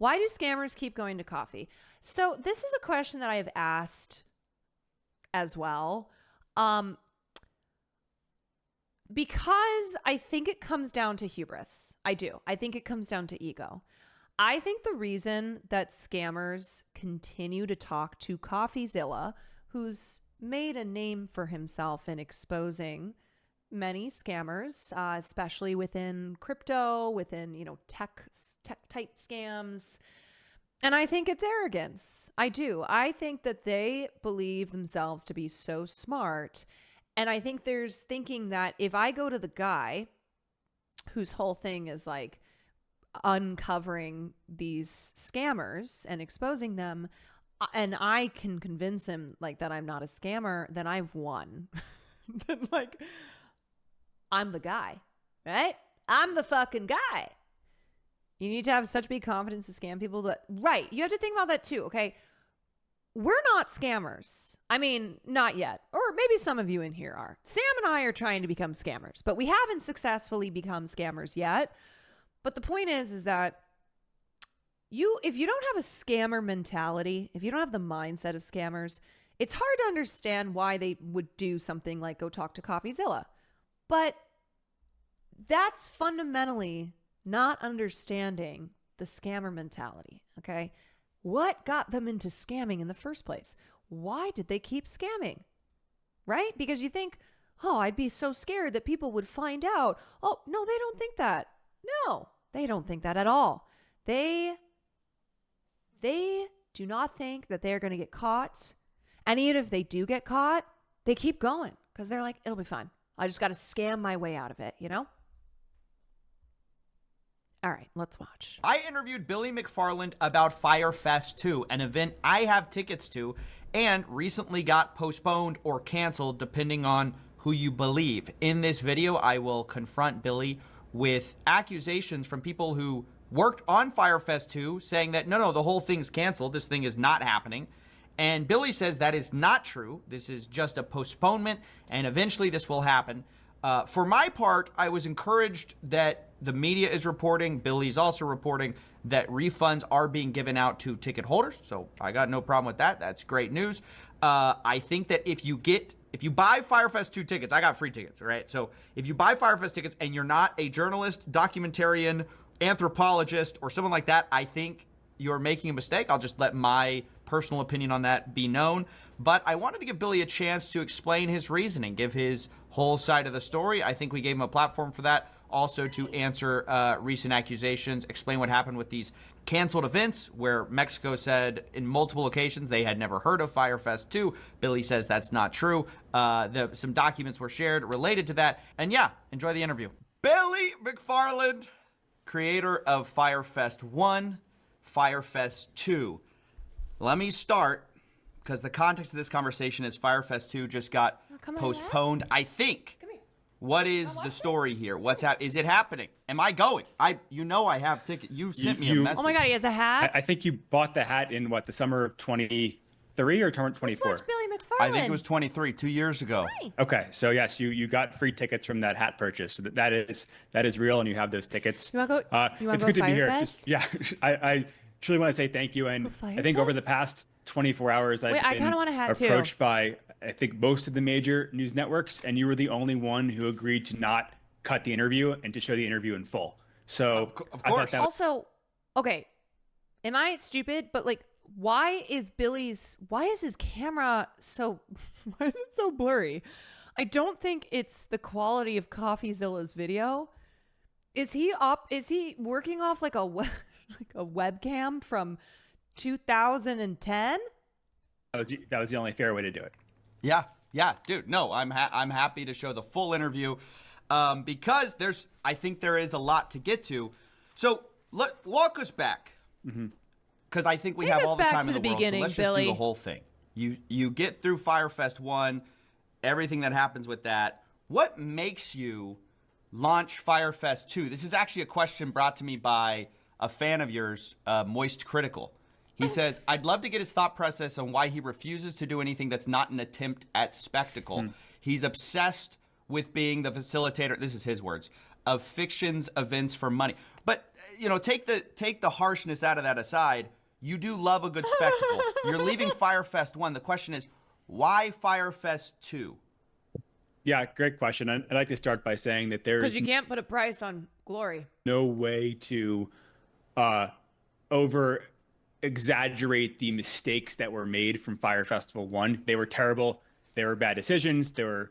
Why do scammers keep going to coffee? So this is a question that I have asked as well. Because I think it comes down to hubris. I do. I think it comes down to ego. I think the reason that scammers continue to talk to Coffeezilla, who's made a name for himself in exposing many scammers, especially within crypto, within, tech type scams. And I think it's arrogance. I do. I think that they believe themselves to be so smart. And I think there's thinking that if I go to the guy whose whole thing is like uncovering these scammers and exposing them, and I can convince him like that I'm not a scammer, then I've won. Then like, I'm the guy, right? I'm the fucking guy. You need to have such big confidence to scam people that, right. You have to think about that too. Okay. We're not scammers. I mean, not yet. Or maybe some of you in here are. Sam and I are trying to become scammers, but we haven't successfully become scammers yet. But the point is that if you don't have a scammer mentality, if you don't have the mindset of scammers, it's hard to understand why they would do something like go talk to Coffeezilla. But that's fundamentally not understanding the scammer mentality, okay? What got them into scamming in the first place? Why did they keep scamming? Right? Because you think, oh, I'd be so scared that people would find out. Oh, no, they don't think that. No, they don't think that at all. They do not think that they're going to get caught. And even if they do get caught, they keep going because they're like, it'll be fine. I just got to scam my way out of it, All right, let's watch. I interviewed Billy McFarland about Fyre Fest 2, an event I have tickets to and recently got postponed or canceled depending on who you believe. In this video, I will confront Billy with accusations from people who worked on Fyre Fest 2 saying that, no, the whole thing's canceled. This thing is not happening. And Billy says that is not true. This is just a postponement, and eventually this will happen. For my part, I was encouraged that the media is reporting, Billy's also reporting that refunds are being given out to ticket holders. So I got no problem with that. That's great news. I think that if you buy Fyre Fest 2 tickets, I got free tickets, right? So if you buy Fyre Fest tickets and you're not a journalist, documentarian, anthropologist, or someone like that, I think you're making a mistake. I'll just let my personal opinion on that be known. But I wanted to give Billy a chance to explain his reasoning, give his whole side of the story. I think we gave him a platform for that. Also to answer recent accusations, explain what happened with these canceled events where Mexico said in multiple occasions they had never heard of Fyre Fest 2. Billy says that's not true. Some documents were shared related to that. And yeah, enjoy the interview. Billy McFarland, creator of Fyre Fest 1, Fyre Fest 2. Let me start, because the context of this conversation is Fyre Fest 2 just got postponed, I think. What is the story here? What's is it happening? Am I going? I have tickets. You sent me a message. Oh my God, he has a hat? I think you bought the hat in the summer of 23 or 24? Let's watch Billy McFarland. I think it was 23, 2 years ago. Hi. Okay, so yes, you got free tickets from that hat purchase. So that is real, and you have those tickets. You want to go? It's good to be here. Fest? I truly want to say thank you, and I think over the past 24 hours, I've been approached by I think most of the major news networks, and you were the only one who agreed to not cut the interview and to show the interview in full. So of course. Also, okay, am I stupid? But like, why is his camera so? Why is it so blurry? I don't think it's the quality of Coffeezilla's video. Is he working off like a webcam from 2010? That was the only fair way to do it. Yeah, dude. No, I'm happy to show the full interview because I think there is a lot to get to. So walk us back, because I think we have all the time in the world. So let's just do the whole thing. You get through Fyre Fest 1, everything that happens with that. What makes you launch Fyre Fest 2? This is actually a question brought to me by a fan of yours, Moist Critical. He says, I'd love to get his thought process on why he refuses to do anything that's not an attempt at spectacle. He's obsessed with being the facilitator, this is his words, of fiction's events for money. But, take the harshness out of that aside. You do love a good spectacle. You're leaving Fyre Fest 1. The question is, why Fyre Fest 2? Yeah, great question. I'd like to start by saying that because you can't put a price on glory. No way to over exaggerate the mistakes that were made from Fyre Festival 1. They were terrible. They were bad decisions. They were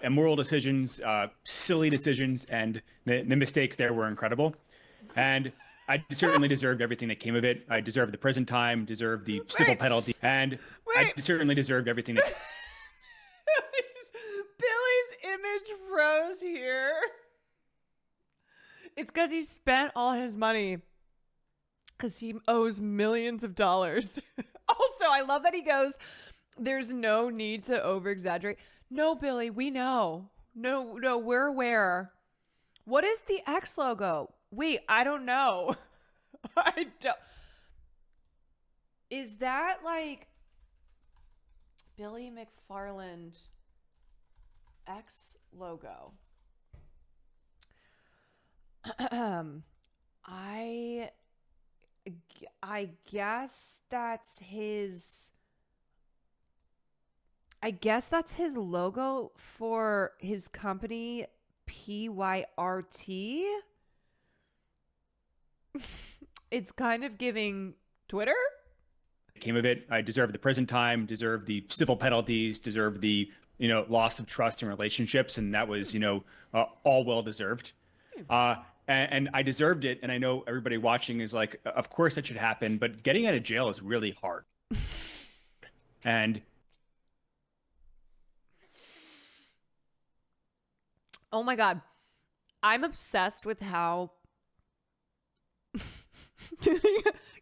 immoral decisions, silly decisions, and the mistakes there were incredible. And I certainly deserved everything that came of it. I deserved the prison time, deserved the civil penalty, and I certainly deserved everything that... Billy's image froze here. It's because he spent all his money because he owes millions of dollars. Also, I love that he goes, there's no need to over-exaggerate. No, Billy, we know. No, we're aware. What is the X logo? Wait, I don't know. I don't. Is that like Billy McFarland X logo? I guess that's his. I guess that's his logo for his company, PYRT. It's kind of giving Twitter. Came of it. I deserve the prison time, deserve the civil penalties, deserve the loss of trust in relationships, and that was all well deserved. And I deserved it, and I know everybody watching is like, of course that should happen, but getting out of jail is really hard. And oh my God, I'm obsessed with how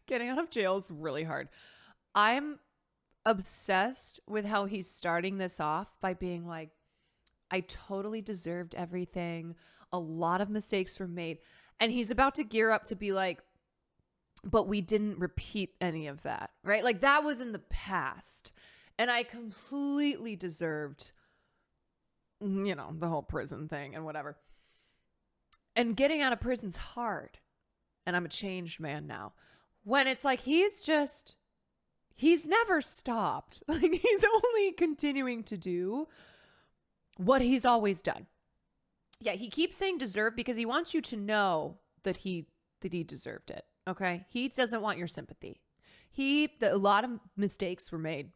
getting out of jail is really hard. I'm obsessed with how he's starting this off by being like, I totally deserved everything. A lot of mistakes were made. And he's about to gear up to be like, but we didn't repeat any of that, right? Like that was in the past. And I completely deserved, the whole prison thing and whatever. And getting out of prison's hard. And I'm a changed man now. When it's like, he's never stopped. Like he's only continuing to do what he's always done. Yeah, he keeps saying deserve because he wants you to know that he deserved it. Okay? He doesn't want your sympathy. A lot of mistakes were made.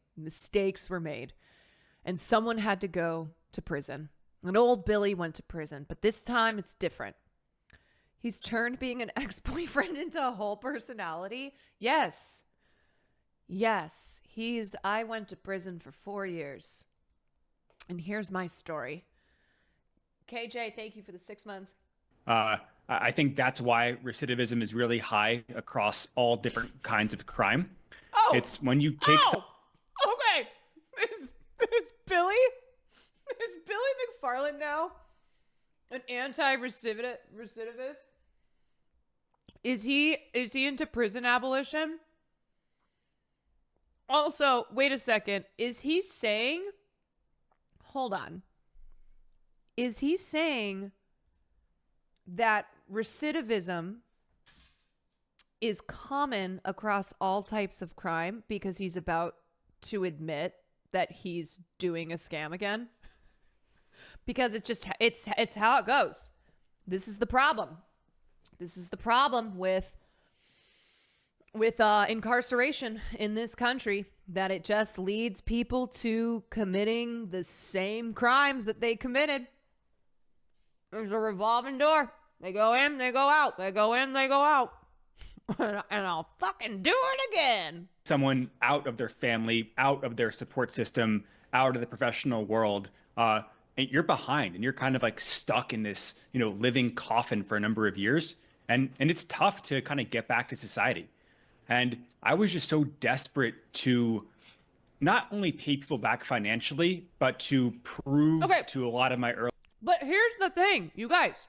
And someone had to go to prison. And old Billy went to prison, but this time it's different. He's turned being an ex-boyfriend into a whole personality. Yes. I went to prison for 4 years. And here's my story. KJ, thank you for the 6 months. I think that's why recidivism is really high across all different kinds of crime. Oh, it's when you take. Okay, is Billy McFarland now an anti-recidivist? Is he into prison abolition? Also, wait a second. Is he saying? Hold on. Is he saying that recidivism is common across all types of crime because he's about to admit that he's doing a scam again? Because it's how it goes. This is the problem. This is the problem with incarceration in this country, that it just leads people to committing the same crimes that they committed. There's a revolving door. They go in, they go out. They go in, they go out. And I'll fucking do it again. Someone out of their family, out of their support system, out of the professional world, and you're behind and you're kind of like stuck in this, living coffin for a number of years. And it's tough to kind of get back to society. And I was just so desperate to not only pay people back financially, but to prove to a lot of my early. But here's the thing, you guys.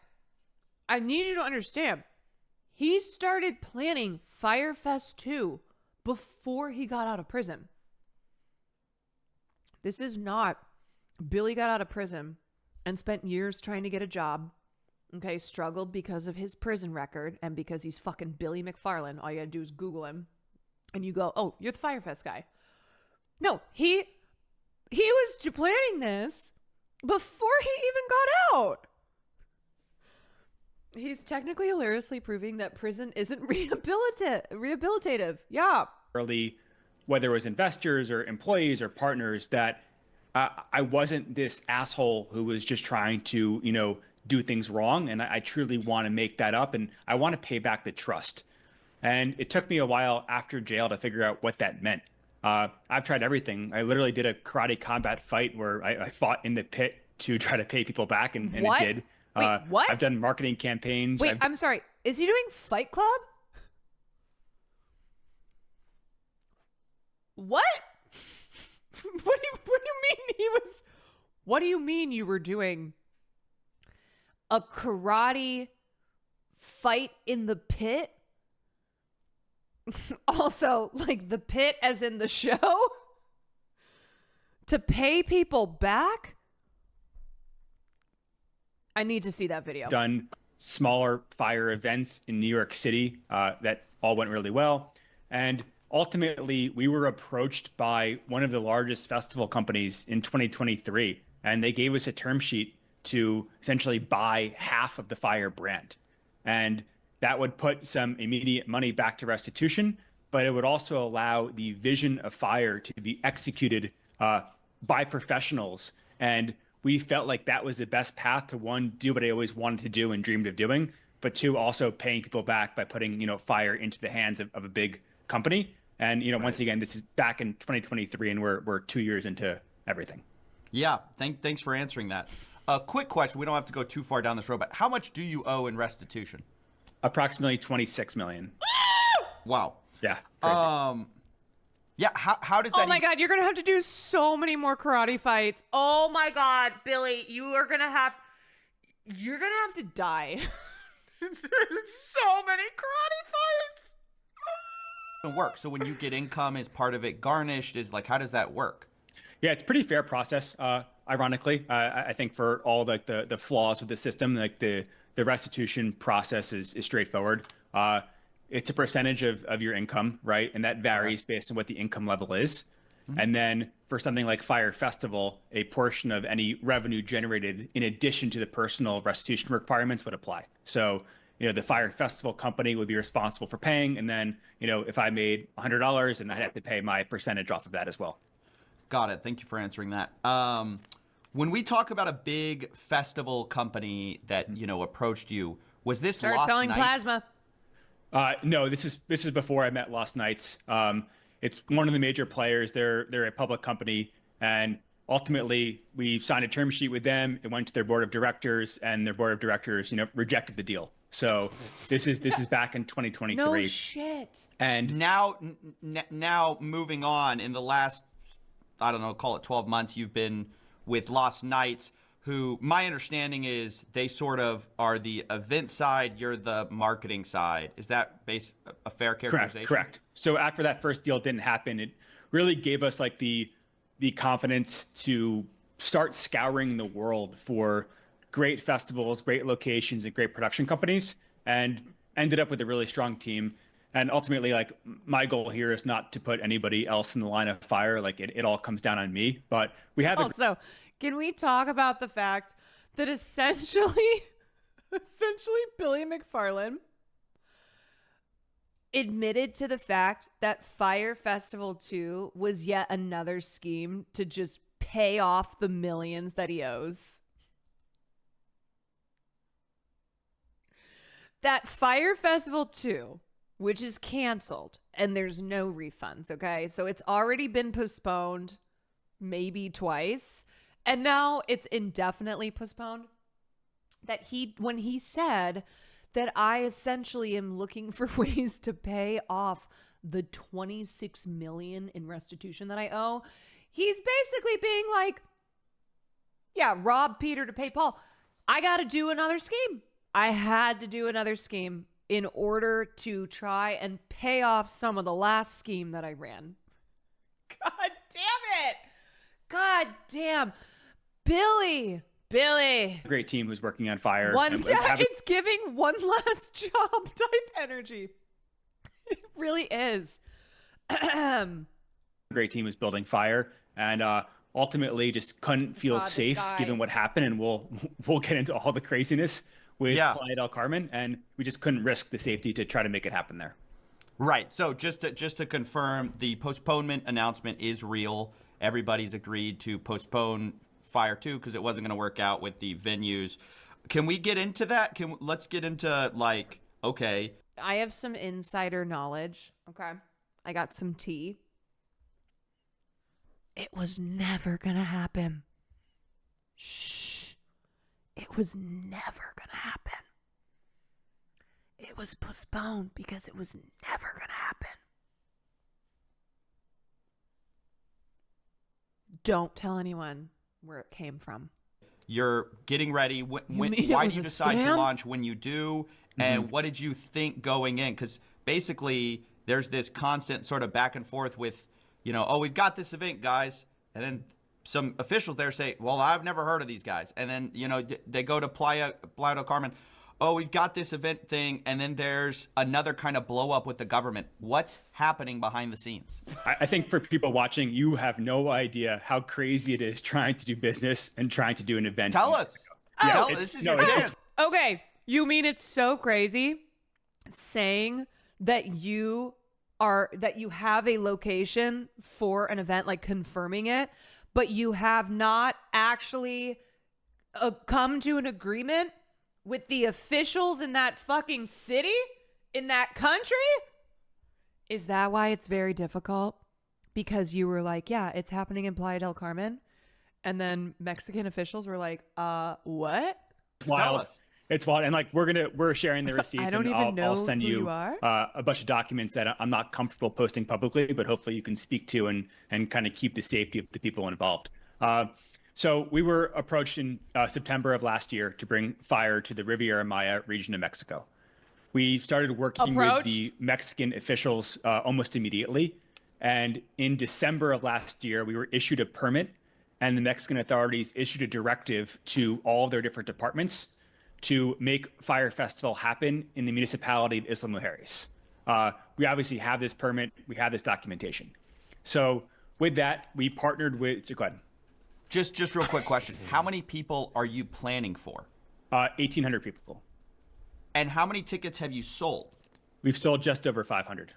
I need you to understand. He started planning Fyre Fest 2 before he got out of prison. This is not Billy got out of prison and spent years trying to get a job Okay, struggled because of his prison record and because he's fucking Billy McFarland. All you gotta do is Google him and you go, oh, you're the Fyre Fest guy. No, he was planning this before he even got out. He's technically hilariously proving that prison isn't rehabilitative. Yeah. Early, whether it was investors or employees or partners, that I wasn't this asshole who was just trying to, do things wrong. And I truly want to make that up. And I want to pay back the trust. And it took me a while after jail to figure out what that meant. I've tried everything. I literally did a karate combat fight where I fought in the pit to try to pay people back, and it did. Wait, what? I've done marketing campaigns. Wait, I'm sorry. Is he doing Fight Club? What? What do you mean what do you mean you were doing a karate fight in the pit? Also, like the pit as in the show? To pay people back? I need to see that video. Done smaller fire events in New York City that all went really well. And ultimately, we were approached by one of the largest festival companies in 2023, and they gave us a term sheet to essentially buy half of the Fyre brand. And that would put some immediate money back to restitution, but it would also allow the vision of Fyre to be executed by professionals. And we felt like that was the best path to, one, do what I always wanted to do and dreamed of doing, but two, also paying people back by putting, Fyre into the hands of a big company. And, once again, this is back in 2023 and we're 2 years into everything. Yeah. Thanks for answering that. A quick question. We don't have to go too far down this road, but how much do you owe in restitution? Approximately $26 million. Wow. Yeah. Crazy. Yeah. How does that? Oh my God, you're gonna have to do so many more karate fights. Oh my God, Billy, you're gonna have to die. So many karate fights. Work. So when you get income, is part of it garnished? Is like, how does that work? Yeah, it's a pretty fair process. Ironically, I think for all the flaws with the system, like the restitution process is straightforward. It's a percentage of your income, right? And that varies based on what the income level is. Mm-hmm. And then for something like Fyre Festival, a portion of any revenue generated in addition to the personal restitution requirements would apply. So, the Fyre Festival company would be responsible for paying. And then, if I made $100, and I'd have to pay my percentage off of that as well. Got it. Thank you for answering that. When we talk about a big festival company that, approached you, was this Start Lost selling Nights? plasma. No, this is before I met Lost Nights. It's one of the major players. They're a public company, and ultimately we signed a term sheet with them. It went to their board of directors, and their board of directors, rejected the deal. So this is back in 2023. No shit. And now moving on, in the last, I don't know, call it 12 months, you've been with Lost Nights, who my understanding is they sort of are the event side, you're the marketing side. Is that a fair characterization? Correct. So after that first deal didn't happen, it really gave us like the confidence to start scouring the world for great festivals, great locations, and great production companies, and ended up with a really strong team. And ultimately, like, my goal here is not to put anybody else in the line of fire. Like, it all comes down on me. But we have also, can we talk about the fact that essentially Billy McFarland admitted to the fact that Fyre Festival 2 was yet another scheme to just pay off the millions that he owes? That Fyre Festival 2, which is canceled, and there's no refunds, okay? So it's already been postponed maybe twice, and now it's indefinitely postponed. When he said that I essentially am looking for ways to pay off the $26 million in restitution that I owe, he's basically being like, yeah, rob Peter to pay Paul. I got to do another scheme. I had to do another scheme in order to try and pay off some of the last scheme that I ran. God damn it. God damn. Billy, Billy. Great team who's working on Fyre. It's giving one last job type energy. It really is. Great team is building Fyre, and ultimately just couldn't feel safe given what happened. And we'll get into all the craziness with Playa del Carmen, and we just couldn't risk the safety to try to make it happen there. Right. So just to confirm, the postponement announcement is real. Everybody's agreed to postpone Fyre 2 because it wasn't going to work out with the venues. Can we get into that? Let's get into okay. I have some insider knowledge. Okay. I got some tea. It was never going to happen. Shh. It was never going to happen. It was postponed because it was never going to happen. Don't tell anyone where it came from. You're getting ready. Why do you decide to launch when you do? And what did you think going in? Because basically there's this constant sort of back and forth with, we've got this event, guys. And then some officials there say, well, I've never heard of these guys. And then, they go to Playa del Carmen. Oh, we've got this event thing. And then there's another kind of blow up with the government. What's happening behind the scenes? I think for people watching, you have no idea how crazy it is trying to do business and trying to do an event. Tell us. This is your chance. Okay. You mean it's so crazy saying that you have a location for an event, like confirming it, but you have not actually come to an agreement with the officials in that fucking city, in that country? Is that why it's very difficult? Because you were like, yeah, it's happening in Playa del Carmen. And then Mexican officials were like, what? Tell us. It's wild. And we're sharing the receipts. I don't even know I'll send who you are. A bunch of documents that I'm not comfortable posting publicly, but hopefully you can speak to and kind of keep the safety of the people involved. So we were approached in September of last year to bring Fyre to the Riviera Maya region of Mexico. We started working with the Mexican officials almost immediately. And in December of last year, we were issued a permit, and the Mexican authorities issued a directive to all their different departments to make Fyre Festival happen in the municipality of Isla Mujeres. We obviously have this permit. We have this documentation. So with that, we partnered with, so go ahead. Just real quick question. How many people are you planning for? 1,800 people. And how many tickets have you sold? We've sold just over 500.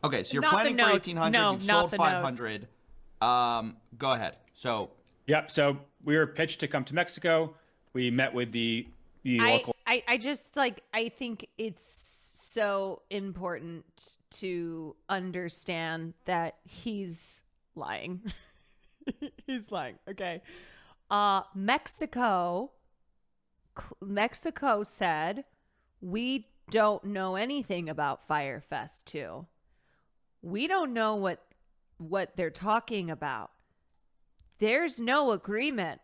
Okay, so you're planning for 1,800. You've sold 500. Go ahead. So. Yep. So we were pitched to come to Mexico. We met with the local. I think it's so important to understand that he's lying. He's lying. Okay. Mexico said, we don't know anything about Fyre Fest 2. We don't know what they're talking about. There's no agreement.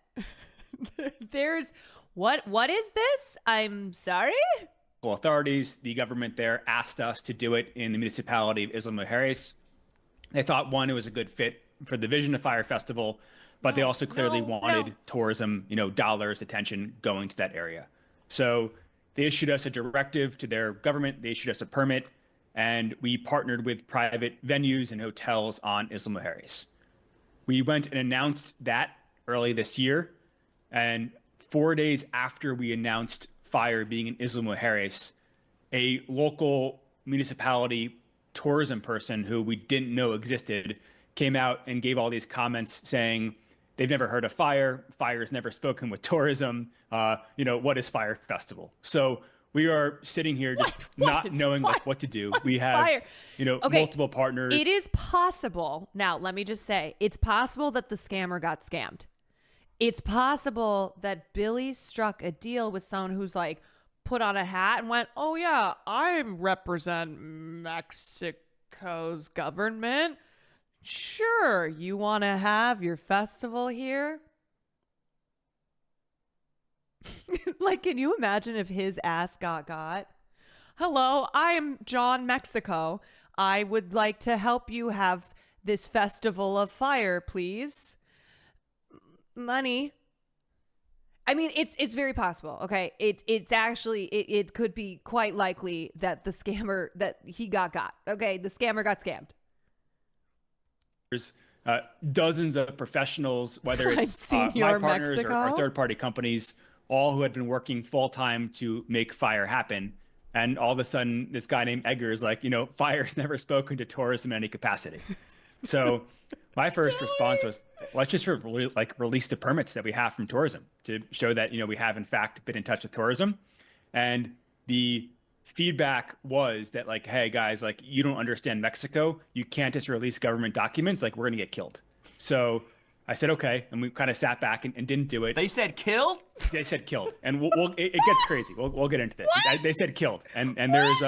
There's what is this? I'm sorry? Authorities, the government there asked us to do it in the municipality of Isla Mujeres. They thought, one, it was a good fit for the vision of Fyre Festival, but they also clearly wanted tourism, dollars, attention going to that area. So they issued us a directive to their government. They issued us a permit, and we partnered with private venues and hotels on Isla Mujeres. We went and announced that early this year, and 4 days after we announced Fyre being in Isla Mujeres, a local municipality tourism person who we didn't know existed came out and gave all these comments saying they've never heard of Fyre. Fyre's never spoken with tourism. What is Fyre Festival? So we are sitting here just not knowing what to do. We have, multiple partners. It is possible. Now, let me just say, it's possible that the scammer got scammed. It's possible that Billy struck a deal with someone who's put on a hat and went, oh yeah, I represent Mexico's government. Sure, you want to have your festival here? Can you imagine if his ass got? Hello, I'm John Mexico. I would like to help you have this festival of Fyre, please. money. I mean, it's very possible. Okay, it's actually it could be quite likely that the scammer that he got. Okay, the scammer got scammed. There's dozens of professionals, whether it's my partners or third-party companies, all who had been working full-time to make Fyre happen. And all of a sudden, this guy named Edgar is like, Fyre's never spoken to tourism in any capacity. So my first response was, let's just release the permits that we have from tourism to show that, we have in fact been in touch with tourism. And the feedback was that like, hey guys, like you don't understand Mexico. You can't just release government documents. Like we're going to get killed. So I said, okay. And we kind of sat back and didn't do it. They said killed? They said killed. And it gets crazy. We'll get into this. They said killed. And there's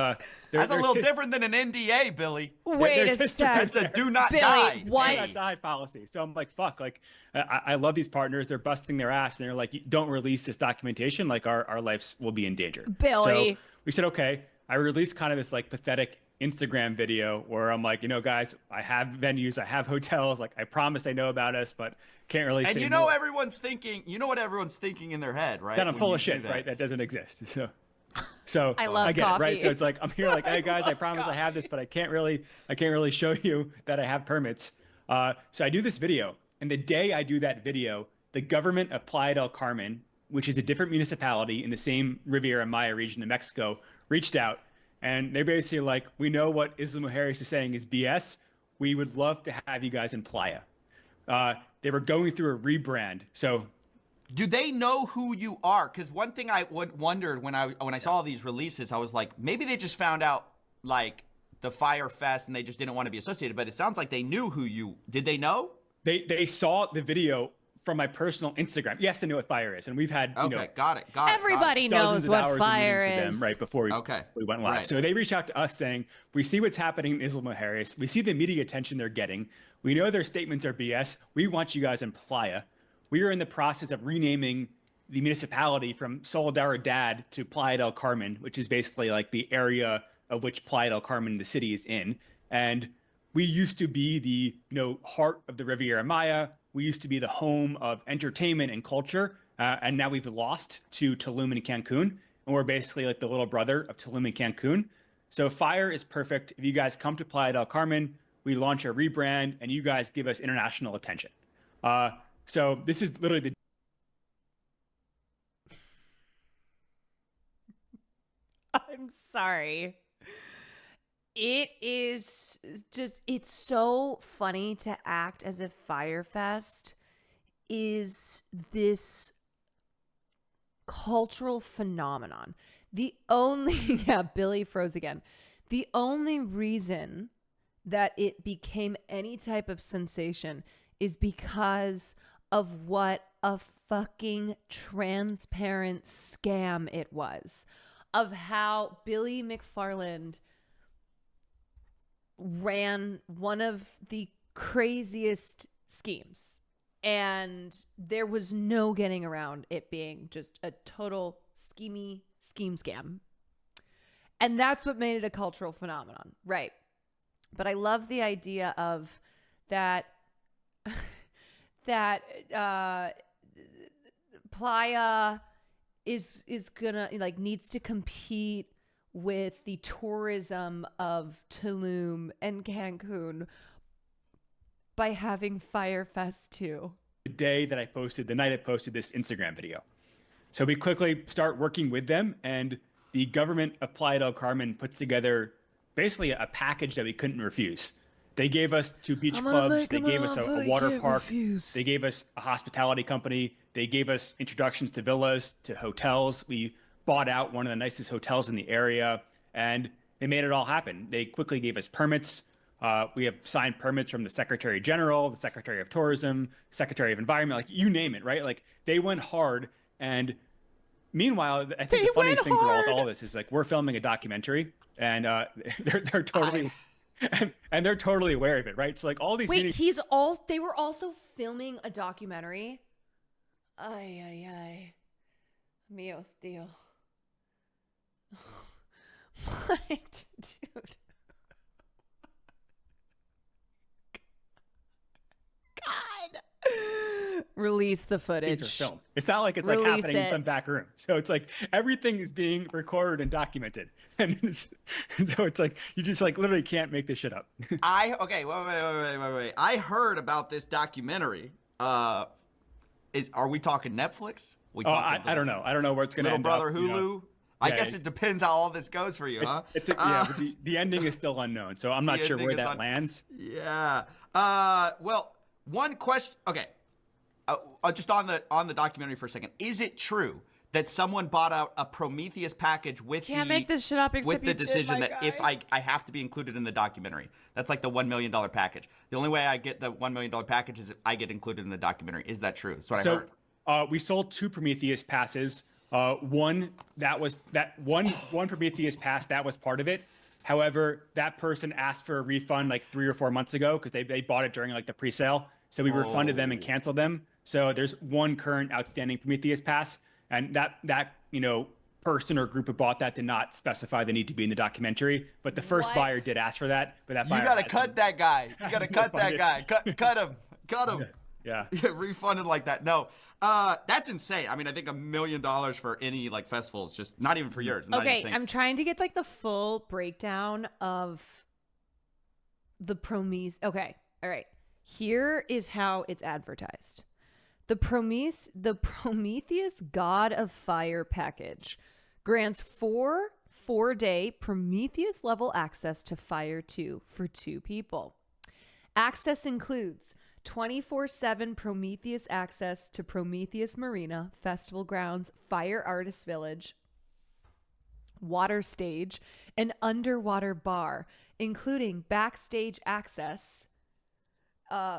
that's a little different than an NDA, Billy. Wait a second. That's a do not Billy, die. What? Do not die policy. So I'm like, fuck. Like, I love these partners. They're busting their ass. And they're like, don't release this documentation. Like our lives will be in danger. Billy. So we said, okay. I released kind of this like pathetic Instagram video where I'm like, guys, I have venues, I have hotels. Like I promise they know about us, but can't really say more. Everyone's thinking, what everyone's thinking in their head, right? That I'm full of shit, right? That doesn't exist. So I get coffee. it, right? So it's like, I'm here like, hey guys, I promise I have this, but I can't really show you that I have permits. So I do this video, and the day I do that video, the government of Playa del Carmen, which is a different municipality in the same Riviera Maya region of Mexico, reached out, and they're basically like, we know what Isla Mujeres is saying is BS. We would love to have you guys in Playa. They were going through a rebrand. So do they know who you are? Because one thing I wondered when I saw these releases, I was like, maybe they just found out like the Fyre Fest and they just didn't want to be associated. But it sounds like they knew who you. Did they know? They saw the video from my personal Instagram. Yes, they know what Fyre is, and we've had got it. Everybody knows what Fyre is. Right before we went live. Right. So they reached out to us saying, we see what's happening in Isla Mujeres. We see the media attention they're getting. We know their statements are BS. We want you guys in Playa. We are in the process of renaming the municipality from Solidaridad to Playa del Carmen, which is basically like the area of which Playa del Carmen, the city, is in. And we used to be the heart of the Riviera Maya. We used to be the home of entertainment and culture, and now we've lost to Tulum and Cancun, and we're basically like the little brother of Tulum and Cancun. So Fyre is perfect. If you guys come to Playa del Carmen, we launch a rebrand, and you guys give us international attention. So this is literally the... I'm sorry. It is just, it's so funny to act as if Fyre Fest is this cultural phenomenon. The only, Billy froze again. The only reason that it became any type of sensation is because of what a fucking transparent scam it was. Of how Billy McFarland ran one of the craziest schemes, and there was no getting around it being just a total scheme scam. And that's what made it a cultural phenomenon, right? But I love the idea of that Playa is gonna needs to compete with the tourism of Tulum and Cancun by having Fyre Fest too. The night I posted this Instagram video. So we quickly start working with them, and the government of Playa del Carmen puts together basically a package that we couldn't refuse. They gave us 2 beach clubs, they gave us a water park, they gave us a hospitality company, they gave us introductions to villas, to hotels. We bought out one of the nicest hotels in the area, and they made it all happen. They quickly gave us permits. We have signed permits from the Secretary General, the Secretary of Tourism, Secretary of Environment, like you name it, right? Like they went hard. And meanwhile, I think the funniest thing through all this is like we're filming a documentary, and they're totally and they're totally aware of it, right? So like all these they were also filming a documentary. Ay mío tío. What, dude? God. release the footage. Things are filmed. It's not like it's like happening in some back room. So it's like everything is being recorded and documented. And so it's like you just like literally can't make this shit up. Wait. I heard about this documentary. Are we talking Netflix? I don't know. I don't know where it's going to end up. Little Brother Hulu. You know? I guess it depends how all this goes for you, huh? But the ending is still unknown, so I'm not sure where that lands. Yeah. Well, one question. Okay. Just on the documentary for a second. Is it true that someone bought out a Prometheus package with make this shit up with the decision that if I have to be included in the documentary? That's like the $1 million package. The only way I get the $1 million package is if I get included in the documentary. Is that true? That's what I heard. We sold 2 Prometheus passes. One Prometheus pass that was part of it. However, that person asked for a refund like 3 or 4 months ago because they bought it during like the pre-sale. So we refunded them and canceled them. So there's one current outstanding Prometheus pass, and that person or group who bought that did not specify the need to be in the documentary. But the first buyer did ask for that. But that buyer you gotta cut that guy. You gotta cut that guy. Cut him. Cut him. Yeah. Refunded like that. No, that's insane. I mean, I think $1 million for any like festival is just not even for yours. Okay, I'm trying to get like the full breakdown of the Prometheus. Okay, all right. Here is how it's advertised. The Prometheus God of Fire package grants 4-day Prometheus level access to Fire 2 for 2 people. Access includes 24/7 Prometheus access to Prometheus Marina, Festival Grounds, Fire Artist Village, Water Stage, and Underwater Bar, including backstage access.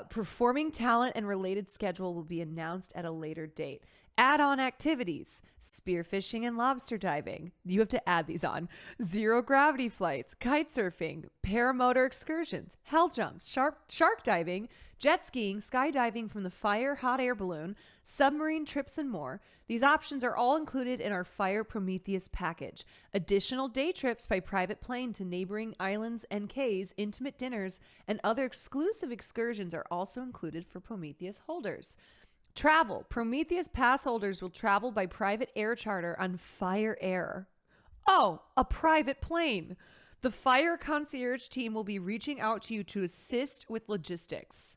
Performing talent and related schedule will be announced at a later date. Add-on activities, spearfishing and lobster diving. You have to add these on. Zero gravity flights, kite surfing, paramotor excursions, hell jumps, shark diving, jet skiing, skydiving from the Fire hot air balloon, submarine trips, and more. These options are all included in our Fire Prometheus package. Additional day trips by private plane to neighboring islands and cays, intimate dinners, and other exclusive excursions are also included for Prometheus holders. Travel. Prometheus pass holders will travel by private air charter on Fire Air. Oh, a private plane. The Fire concierge team will be reaching out to you to assist with logistics.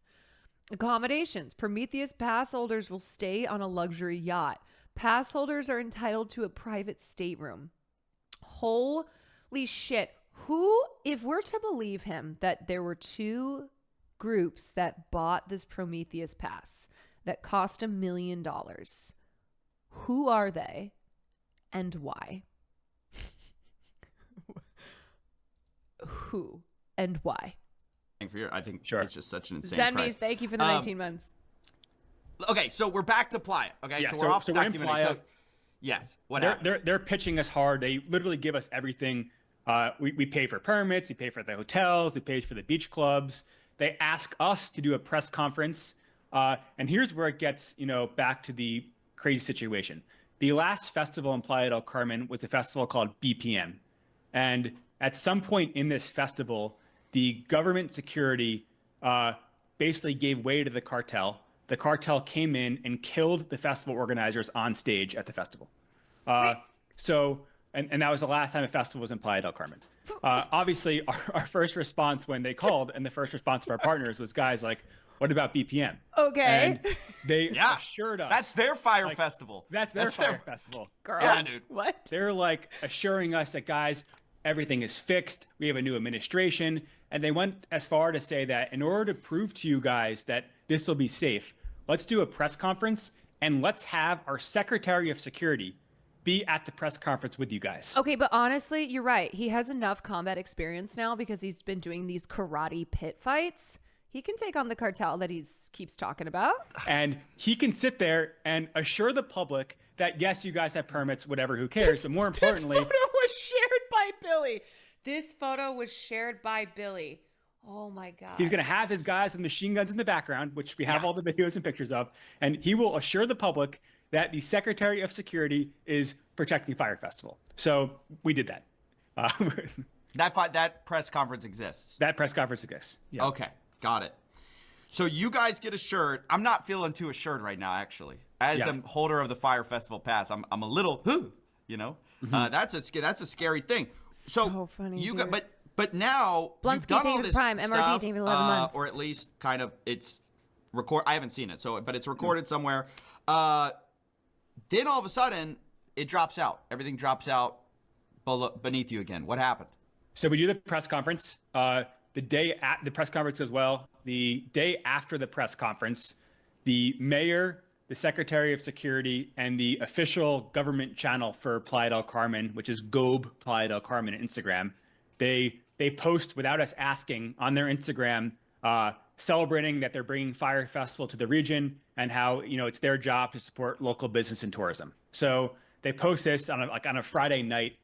Accommodations. Prometheus pass holders will stay on a luxury yacht. Pass holders are entitled to a private stateroom. Holy shit. If we're to believe him that there were 2 groups that bought this Prometheus pass that cost $1 million, who are they and why? Who and why? I think it's just such an insane Zenmies, price. Thank you for the 19 months. Okay, so we're back to Playa. Okay, Yeah, so we're off the documentary. Playa. So, yes, what happened? They're pitching us hard. They literally give us everything. We pay for permits. We pay for the hotels. We pay for the beach clubs. They ask us to do a press conference. And here's where it gets, back to the crazy situation. The last festival in Playa del Carmen was a festival called BPM. And at some point in this festival, the government security basically gave way to the cartel. The cartel came in and killed the festival organizers on stage at the festival. And that was the last time a festival was in Playa del Carmen. Obviously, our first response when they called, and the first response of our partners was, guys, like, what about BPM? Okay. And they assured us. That's their Fyre Festival. That's their Fyre Festival. Girl, yeah, dude. What? They're like assuring us that, guys, everything is fixed. We have a new administration. And they went as far to say that in order to prove to you guys that this will be safe, let's do a press conference and let's have our Secretary of Security be at the press conference with you guys. Okay, but honestly, you're right. He has enough combat experience now because he's been doing these karate pit fights. He can take on the cartel that he keeps talking about. And he can sit there and assure the public that, yes, you guys have permits, whatever, who cares? But more importantly... This photo was shared by Billy. This photo was shared by Billy. Oh, my God. He's going to have his guys with machine guns in the background, which we have all the videos and pictures of. And he will assure the public that the Secretary of Security is protecting Fyre Festival. So we did that. That press conference exists. That press conference exists. Yeah. Okay, got it. So you guys get a shirt. I'm not feeling too assured right now, actually. As a holder of the Fyre Festival pass, I'm a little, you know. That's a scary thing. So funny. You got, but now you've done all this Prime, stuff, MRD, 11 months. Or at least kind of it's record. I haven't seen it, but it's recorded somewhere. Then all of a sudden it drops out. Everything drops out beneath you again. What happened? So we do the press conference. The day at the press conference as well. The day after the press conference, the mayor, the Secretary of Security, and the official government channel for Playa del Carmen, which is Gobe Playa del Carmen on Instagram, they post without us asking on their Instagram, celebrating that they're bringing Fyre Festival to the region and how it's their job to support local business and tourism. So they post this on a Friday night.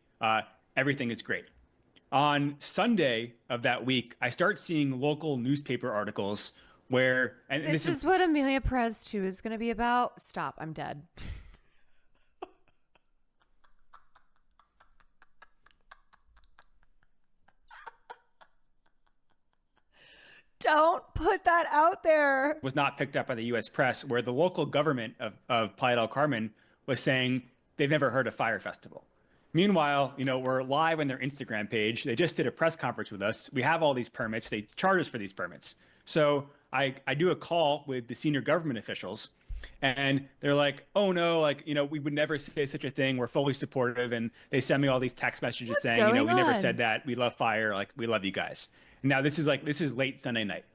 Everything is great. On Sunday of that week, I start seeing local newspaper articles where... and this is what Amelia Perez 2 is going to be about. Stop, I'm dead. Don't put that out there. Was not picked up by the U.S. press, where the local government of Playa del Carmen was saying they've never heard of Fyre Festival. Meanwhile, we're live on their Instagram page. They just did a press conference with us. We have all these permits. They charge us for these permits. So I do a call with the senior government officials, and they're like, oh, no, we would never say such a thing. We're fully supportive. And they send me all these text messages saying, we never said that. We love Fyre. We love you guys. And now this is late Sunday night.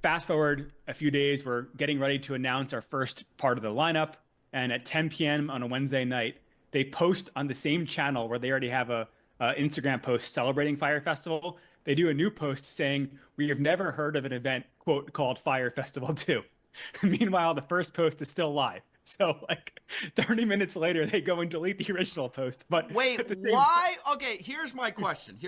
Fast forward a few days, we're getting ready to announce our first part of the lineup. And at 10 p.m. on a Wednesday night, they post on the same channel where they already have a Instagram post celebrating Fyre Festival. They do a new post saying, we have never heard of an event, quote, called Fyre Festival 2. Meanwhile, the first post is still live. So 30 minutes later, they go and delete the original post. But wait, why? Okay, here's my question.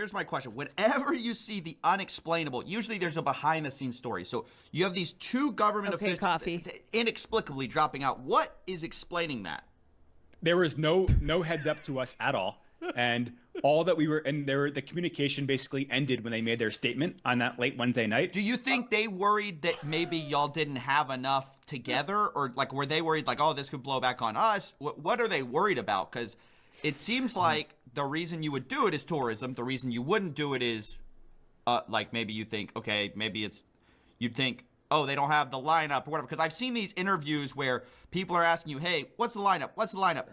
Whenever you see the unexplainable, usually there's a behind the scenes story. So you have these two government officials inexplicably dropping out. What is explaining that? There was no heads up to us at all. And all that the communication basically ended when they made their statement on that late Wednesday night. Do you think they worried that maybe y'all didn't have enough together, or were they worried oh, this could blow back on us? What are they worried about? Because it seems like the reason you would do it is tourism. The reason you wouldn't do it is maybe you think, okay, you'd think, oh, they don't have the lineup or whatever. Because I've seen these interviews where people are asking you, hey, what's the lineup? What's the lineup?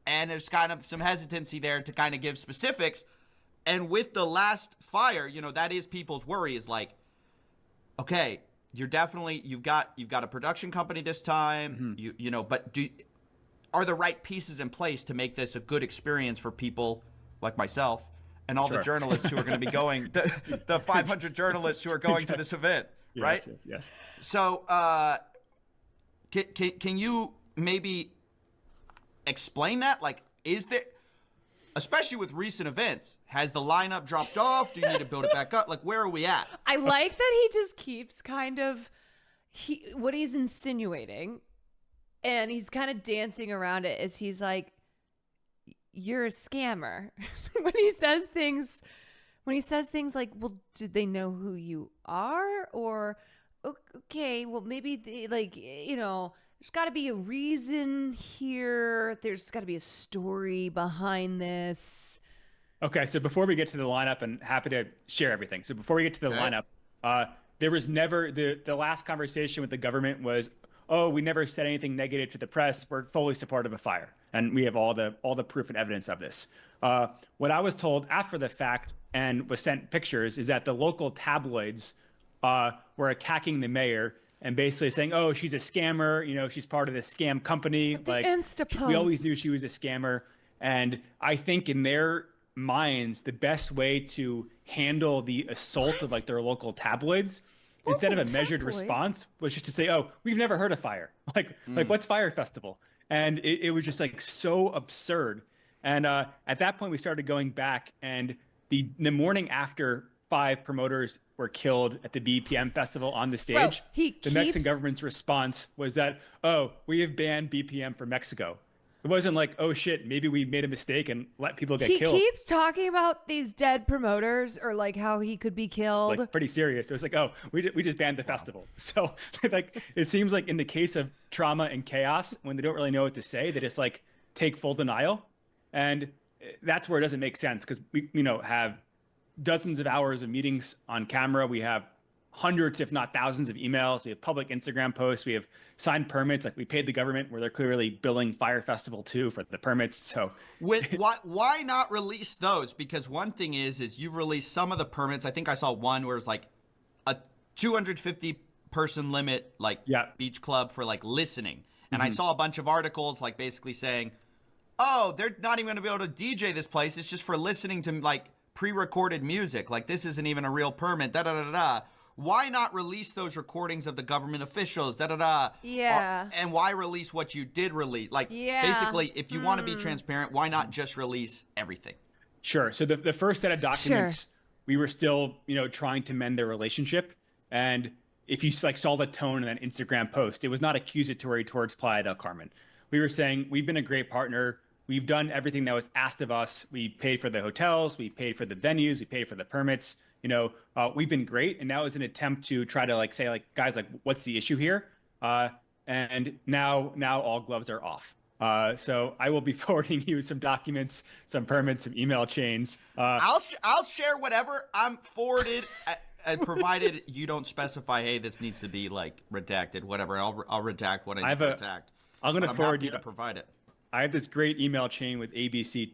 And there's kind of some hesitancy there to kind of give specifics. And with the last Fyre, that is people's worry is okay, you've got a production company this time, but are the right pieces in place to make this a good experience for people like myself and all the journalists who are going to be going, the 500 journalists who are going to this event, right? Yes. So can you maybe explain that? Is there, especially with recent events, has the lineup dropped off? Do you need to build it back up? Where are we at? I like that he just keeps what he's insinuating, and he's kind of dancing around it as he's like, you're a scammer. when he says things like, well, did they know who you are? Or, okay, well, maybe they there's got to be a reason here. There's got to be a story behind this. Okay, so before we get to the lineup, and happy to share everything. So before we get to the lineup, there was never the last conversation with the government was, oh, we never said anything negative to the press. We're fully supportive of Fyre, and we have all the proof and evidence of this. What I was told after the fact and was sent pictures is that the local tabloids were attacking the mayor and basically saying, oh, she's a scammer. She's part of this scam company. We always knew she was a scammer. And I think in their minds, the best way to handle the assault of their local tabloids, instead of a measured response, was just to say, oh, we've never heard of Fyre. What's Fyre Festival? And it was just so absurd. And at that point, we started going back, and the morning after 5 promoters were killed at the BPM festival on the stage, the Mexican government's response was that, oh, we have banned BPM from Mexico. It wasn't like, oh shit, maybe we made a mistake and let people get killed. He keeps talking about these dead promoters or like how he could be killed. Like pretty serious. It was like, oh, we just banned the festival. So like, it seems like in the case of trauma and chaos, when they don't really know what to say, they just like take full denial. And that's where it doesn't make sense, because we, have dozens of hours of meetings on camera. We have hundreds, if not thousands, of emails. We have public Instagram posts. We have signed permits. Like, we paid the government, where they're clearly billing Fyre Festival 2 for the permits. So why not release those? Because one thing is you've released some of the permits. I think I saw one where it's like a 250 person limit, like beach club for like listening. And I saw a bunch of articles like basically saying, oh, they're not even going to be able to DJ this place. It's just for listening to like pre-recorded music. Like, this isn't even a real permit. Da da da da. Why not release those recordings of the government officials? Da da da. Yeah. And why release what you did release? Like, basically, if you want to be transparent, why not just release everything? Sure. So the first set of documents, we were still, trying to mend their relationship. And if you like saw the tone in that Instagram post, it was not accusatory towards Playa del Carmen. We were saying, we've been a great partner. We've done everything that was asked of us. We paid for the hotels. We paid for the venues. We paid for the permits. We've been great. And that was an attempt to try to like say, like, guys, like, what's the issue here? And now all gloves are off. So I will be forwarding you some documents, some permits, some email chains. I'll share whatever I'm forwarded, provided you don't specify, hey, this needs to be like redacted, whatever. I'll redact what I need to redact. I'm going to forward you to provide it. I have this great email chain with ABC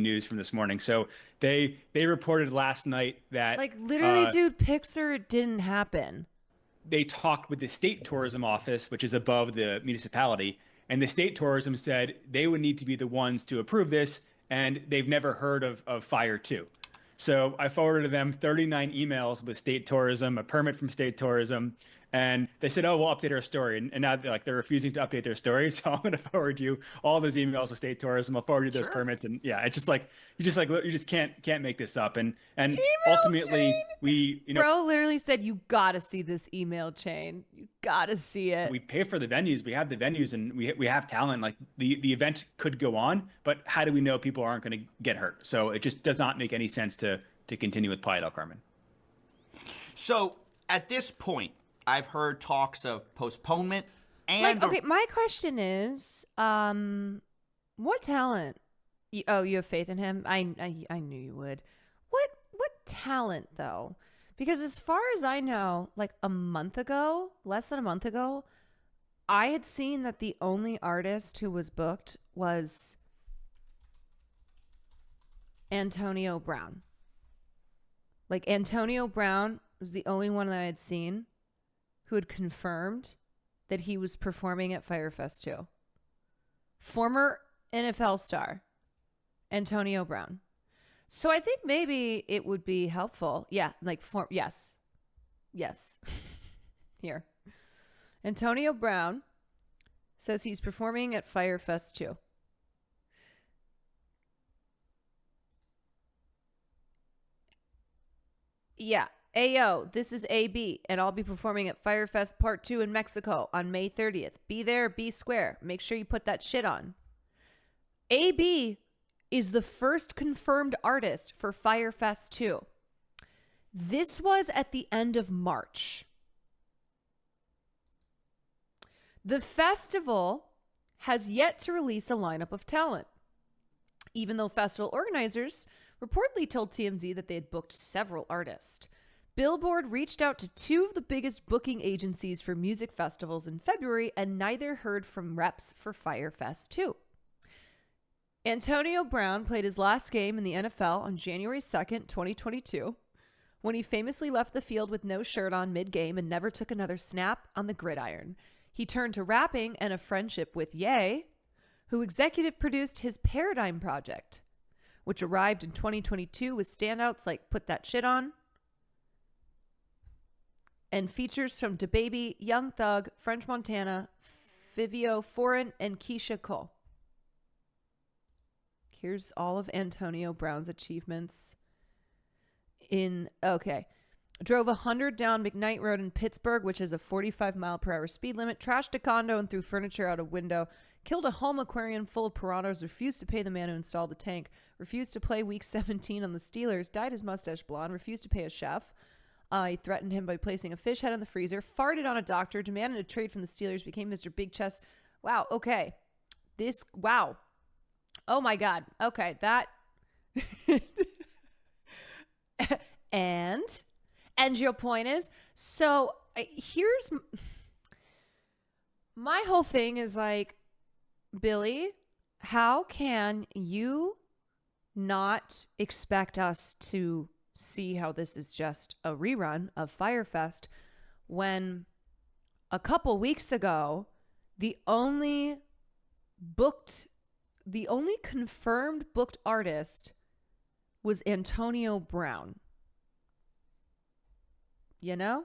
News from this morning. So they reported last night that, like, literally, dude, Pixar, it didn't happen. They talked with the state tourism office, which is above the municipality, and the state tourism said they would need to be the ones to approve this, and they've never heard of Fyre 2. So I forwarded to them 39 emails with state tourism, a permit from state tourism, and they said, oh, we'll update our story. And now they're refusing to update their story. So I'm going to forward you all those emails with state tourism. I'll forward you those permits. And yeah, it's just like, you just can't make this up. And ultimately we, Bro literally said, you got to see this email chain. You got to see it. We pay for the venues. We have the venues, and we have talent. Like, the event could go on, but how do we know people aren't going to get hurt? So it just does not make any sense to continue with Playa del Carmen. So at this point, I've heard talks of postponement and... Like, okay, my question is, what talent? You have faith in him? I knew you would. What talent, though? Because as far as I know, like less than a month ago, I had seen that the only artist who was booked was Antonio Brown. Like, Antonio Brown was the only one that I had seen who had confirmed that he was performing at Fyre Fest 2. Former NFL star, Antonio Brown. So I think maybe it would be helpful. Yeah, like, yes. Here. Antonio Brown says he's performing at Fyre Fest 2. Yeah. Ayo, this is AB, and I'll be performing at Fyre Fest Part 2 in Mexico on May 30th. Be there, be square. Make sure you put that shit on. AB is the first confirmed artist for Fyre Fest 2. This was at the end of March. The festival has yet to release a lineup of talent, even though festival organizers reportedly told TMZ that they had booked several artists. Billboard reached out to two of the biggest booking agencies for music festivals in February, and neither heard from reps for Fyre Fest 2. Antonio Brown played his last game in the NFL on January 2nd, 2022, when he famously left the field with no shirt on mid-game and never took another snap on the gridiron. He turned to rapping and a friendship with Ye, who executive produced his Paradigm project, which arrived in 2022 with standouts like Put That Shit On, and features from DaBaby, Young Thug, French Montana, Fivio Foreign, and Keisha Cole. Here's all of Antonio Brown's achievements. Okay. Drove 100 down McKnight Road in Pittsburgh, which has a 45-mile-per-hour speed limit. Trashed a condo and threw furniture out a window. Killed a home aquarium full of piranhas. Refused to pay the man who installed the tank. Refused to play Week 17 on the Steelers. Dyed his mustache blonde. Refused to pay a chef. He threatened him by placing a fish head in the freezer. Farted on a doctor. Demanded a trade from the Steelers. Became Mr. Big Chest. Wow. Okay. Wow. Oh, my God. Okay. That. And your point is, so here's my whole thing is like, Billy, how can you not expect us to see how this is just a rerun of Fyre Fest when a couple weeks ago, the only confirmed booked artist was Antonio Brown? You know?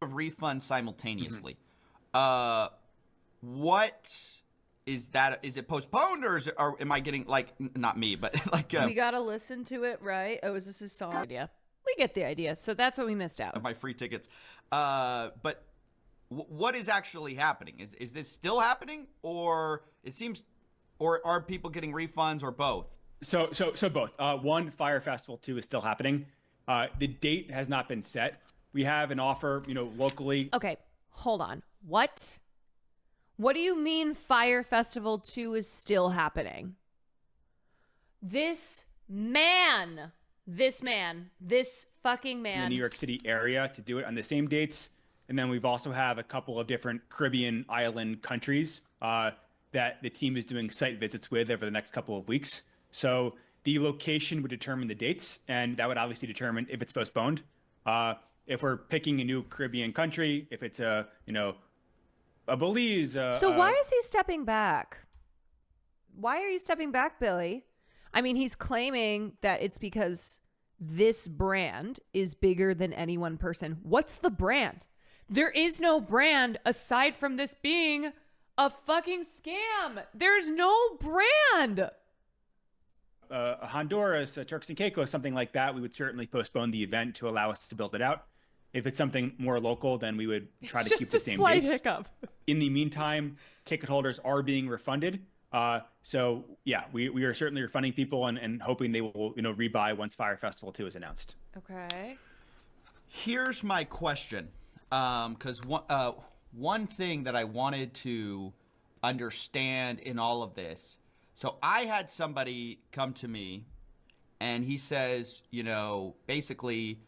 Of refunds simultaneously. What is that? Is it postponed or am I getting like, not me, but like. We got to listen to it, right? Oh, is this a song? Idea. We get the idea. So that's what we missed out. My free tickets. But what is actually happening? Is this still happening or it seems, or are people getting refunds or both? So both. One, Fyre Festival 2 is still happening. The date has not been set. We have an offer, locally. Okay, hold on. What? What do you mean Fyre Festival 2 is still happening? This fucking man. In the New York City area to do it on the same dates. And then we've also have a couple of different Caribbean island countries that the team is doing site visits with over the next couple of weeks. So the location would determine the dates, and that would obviously determine if it's postponed. If we're picking a new Caribbean country, if it's a Belize. So why is he stepping back? Why are you stepping back, Billy? I mean, he's claiming that it's because this brand is bigger than any one person. What's the brand? There is no brand aside from this being a fucking scam. There's no brand. Honduras, Turks and Caicos, something like that, we would certainly postpone the event to allow us to build it out. If it's something more local, then we would try to keep the same dates. Just a slight hiccup. In the meantime, ticket holders are being refunded. So yeah, we are certainly refunding people and hoping they will, rebuy once Fyre Festival 2 is announced. Okay. Here's my question. Because one thing that I wanted to understand in all of this. So I had somebody come to me and he says, basically,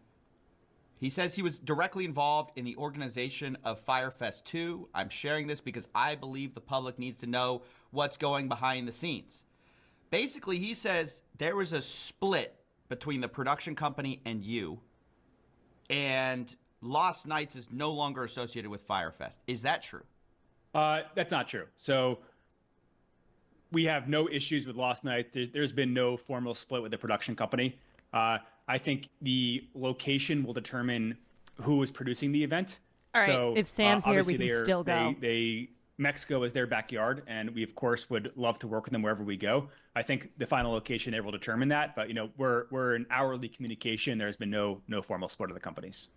he says he was directly involved in the organization of Fyre Fest 2. I'm sharing this because I believe the public needs to know what's going behind the scenes. Basically, he says there was a split between the production company and you, and Lost Nights is no longer associated with Fyre Fest. Is that true? That's not true. So we have no issues with Lost Nights. There's been no formal split with the production company. I think the location will determine who is producing the event. All right. So, if Sam's here, we can still go. Mexico is their backyard, and we of course would love to work with them wherever we go. I think the final location there will determine that. But we're in hourly communication. There's been no formal split of the companies.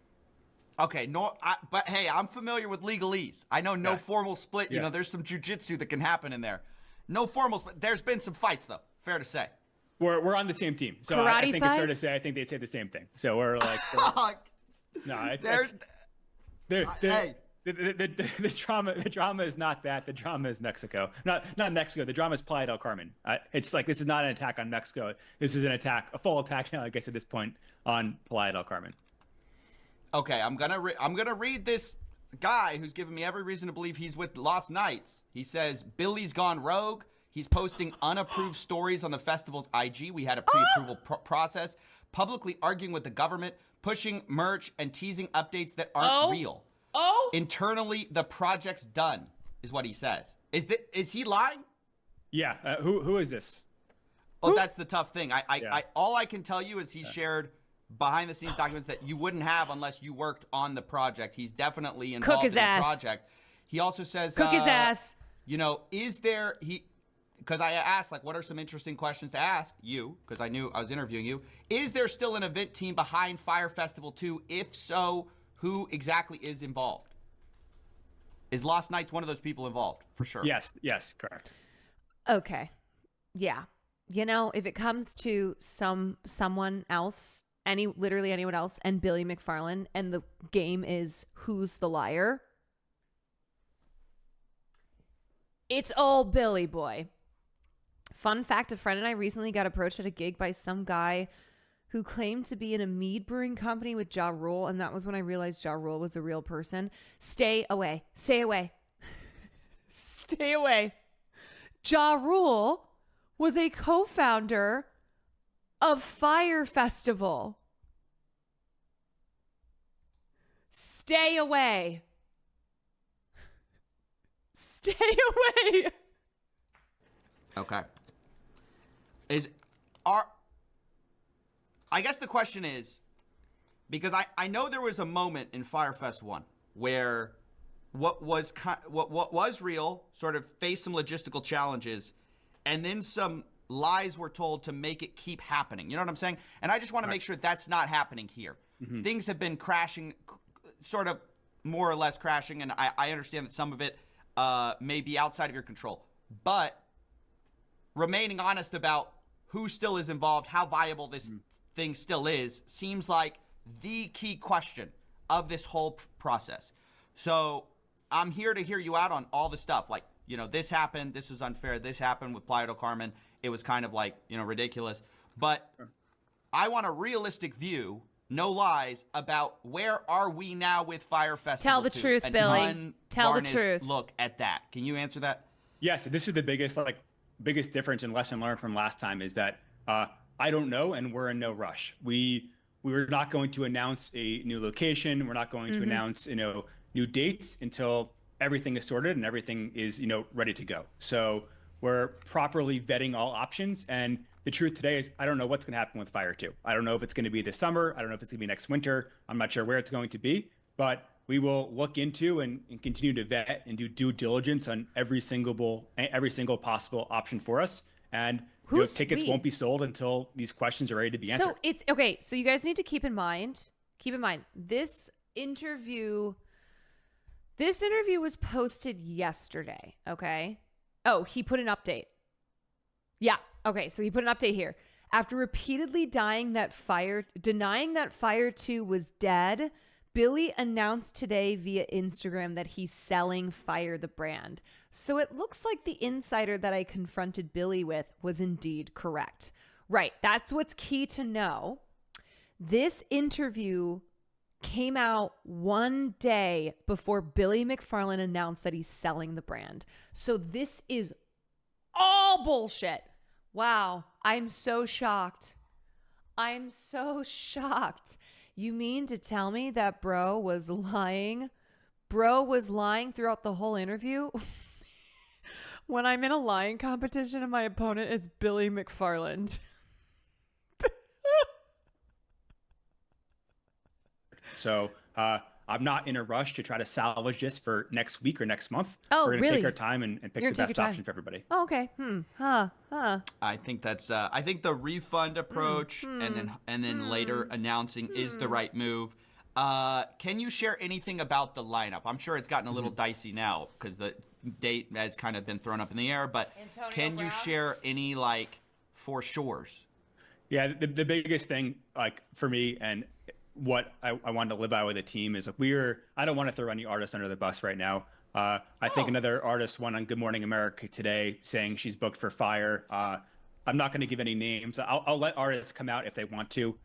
Okay, but hey, I'm familiar with legalese. I know no formal split. Yeah. There's some jujitsu that can happen in there. No formal split. There's been some fights though. Fair to say. We're on the same team, so Karate I think fights? it's fair to say I think they'd say the same thing. So we're like, the drama is not that. The drama is Mexico, not Mexico. The drama is Playa del Carmen. It's like this is not an attack on Mexico. This is a full attack now, I guess at this point, on Playa del Carmen. Okay, I'm gonna read this guy who's given me every reason to believe he's with Lost Nights. He says Billy's gone rogue. He's posting unapproved stories on the festival's IG. We had a pre-approval process, publicly arguing with the government, pushing merch, and teasing updates that aren't real. Internally, the project's done, is what he says. Is he lying? Yeah. Who is this? Oh, that's the tough thing. I all I can tell you is he shared behind-the-scenes documents that you wouldn't have unless you worked on the project. He's definitely involved in the project. He also says, cook his ass. Is there because I asked, like, what are some interesting questions to ask you, because I knew I was interviewing you. Is there still an event team behind Fyre Festival 2? If so, who exactly is involved? Is Lost Nights one of those people involved? For sure. Yes, correct. Okay. Yeah. You know, if it comes to someone else, literally anyone else, and Billy McFarland, and the game is who's the liar, it's all Billy boy. Fun fact, a friend and I recently got approached at a gig by some guy who claimed to be in a mead brewing company with Ja Rule, and that was when I realized Ja Rule was a real person. Stay away. Stay away. Stay away. Ja Rule was a co-founder of Fyre Festival. Stay away. Stay away. Okay. I guess the question is, because I know there was a moment in Fyre Fest 1 where what was real sort of faced some logistical challenges, and then some lies were told to make it keep happening. You know what I'm saying? And I just want to make sure that's not happening here. Mm-hmm. Things have been crashing, sort of more or less crashing, and I understand that some of it may be outside of your control. But remaining honest about who still is involved, how viable this thing still is, seems like the key question of this whole process. So I'm here to hear you out on all the stuff. Like, you know, this happened, this is unfair, this happened with Playa del Carmen. It was kind of like, you know, ridiculous. But I want a realistic view, no lies, about where are we now with Fyre Festival. Tell the truth, Billy. Tell the truth. Look at that. Can you answer that? Yes, this is the biggest difference and lesson learned from last time is that I don't know, and we're in no rush. We're not going to announce a new location. We're not going to announce, new dates until everything is sorted and everything is, ready to go. So we're properly vetting all options. And the truth today is I don't know what's going to happen with Fyre 2. I don't know if it's going to be this summer. I don't know if it's going to be next winter. I'm not sure where it's going to be, but we will look into and continue to vet and do due diligence on every single possible option for us. And tickets won't be sold until these questions are ready to be answered. So it's okay. So you guys need to keep in mind, this interview was posted yesterday. Okay. Oh, he put an update. Yeah. Okay. So he put an update here. After repeatedly denying that Fyre 2 was dead, Billy announced today via Instagram that he's selling Fyre the brand. So it looks like the insider that I confronted Billy with was indeed correct. Right. That's what's key to know. This interview came out one day before Billy McFarland announced that he's selling the brand. So this is all bullshit. Wow. I'm so shocked. You mean to tell me that bro was lying? Bro was lying throughout the whole interview? When I'm in a lying competition and my opponent is Billy McFarland. So I'm not in a rush to try to salvage this for next week or next month. Oh, we're going to really? take our time and pick the best option for everybody. Oh, okay. I think that's I think the refund approach and then later announcing is the right move. Can you share anything about the lineup? I'm sure it's gotten a little dicey now because the date has kind of been thrown up in the air, but Antonio you share any for sures? Yeah, the biggest thing for me and what I wanted to live by with the team is I don't want to throw any artists under the bus right now. I think another artist went on Good Morning America today saying she's booked for Fyre. I'm not going to give any names. I'll let artists come out if they want to.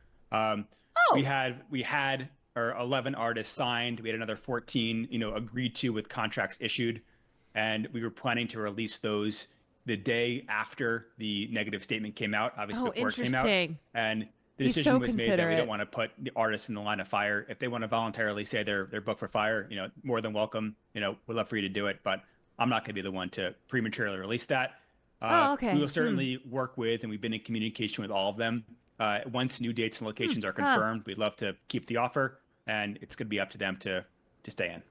We had our 11 artists signed. We had another 14, agreed to with contracts issued, and we were planning to release those the day after the negative statement came out. Obviously, before it came out, and the decision was made that we don't want to put the artists in the line of fire. If they want to voluntarily say they're booked for Fyre, more than welcome. We'd love for you to do it, but I'm not going to be the one to prematurely release that. Okay. We will certainly work with, and we've been in communication with all of them. Once new dates and locations are confirmed, we'd love to keep the offer, and it's going to be up to them to stay in.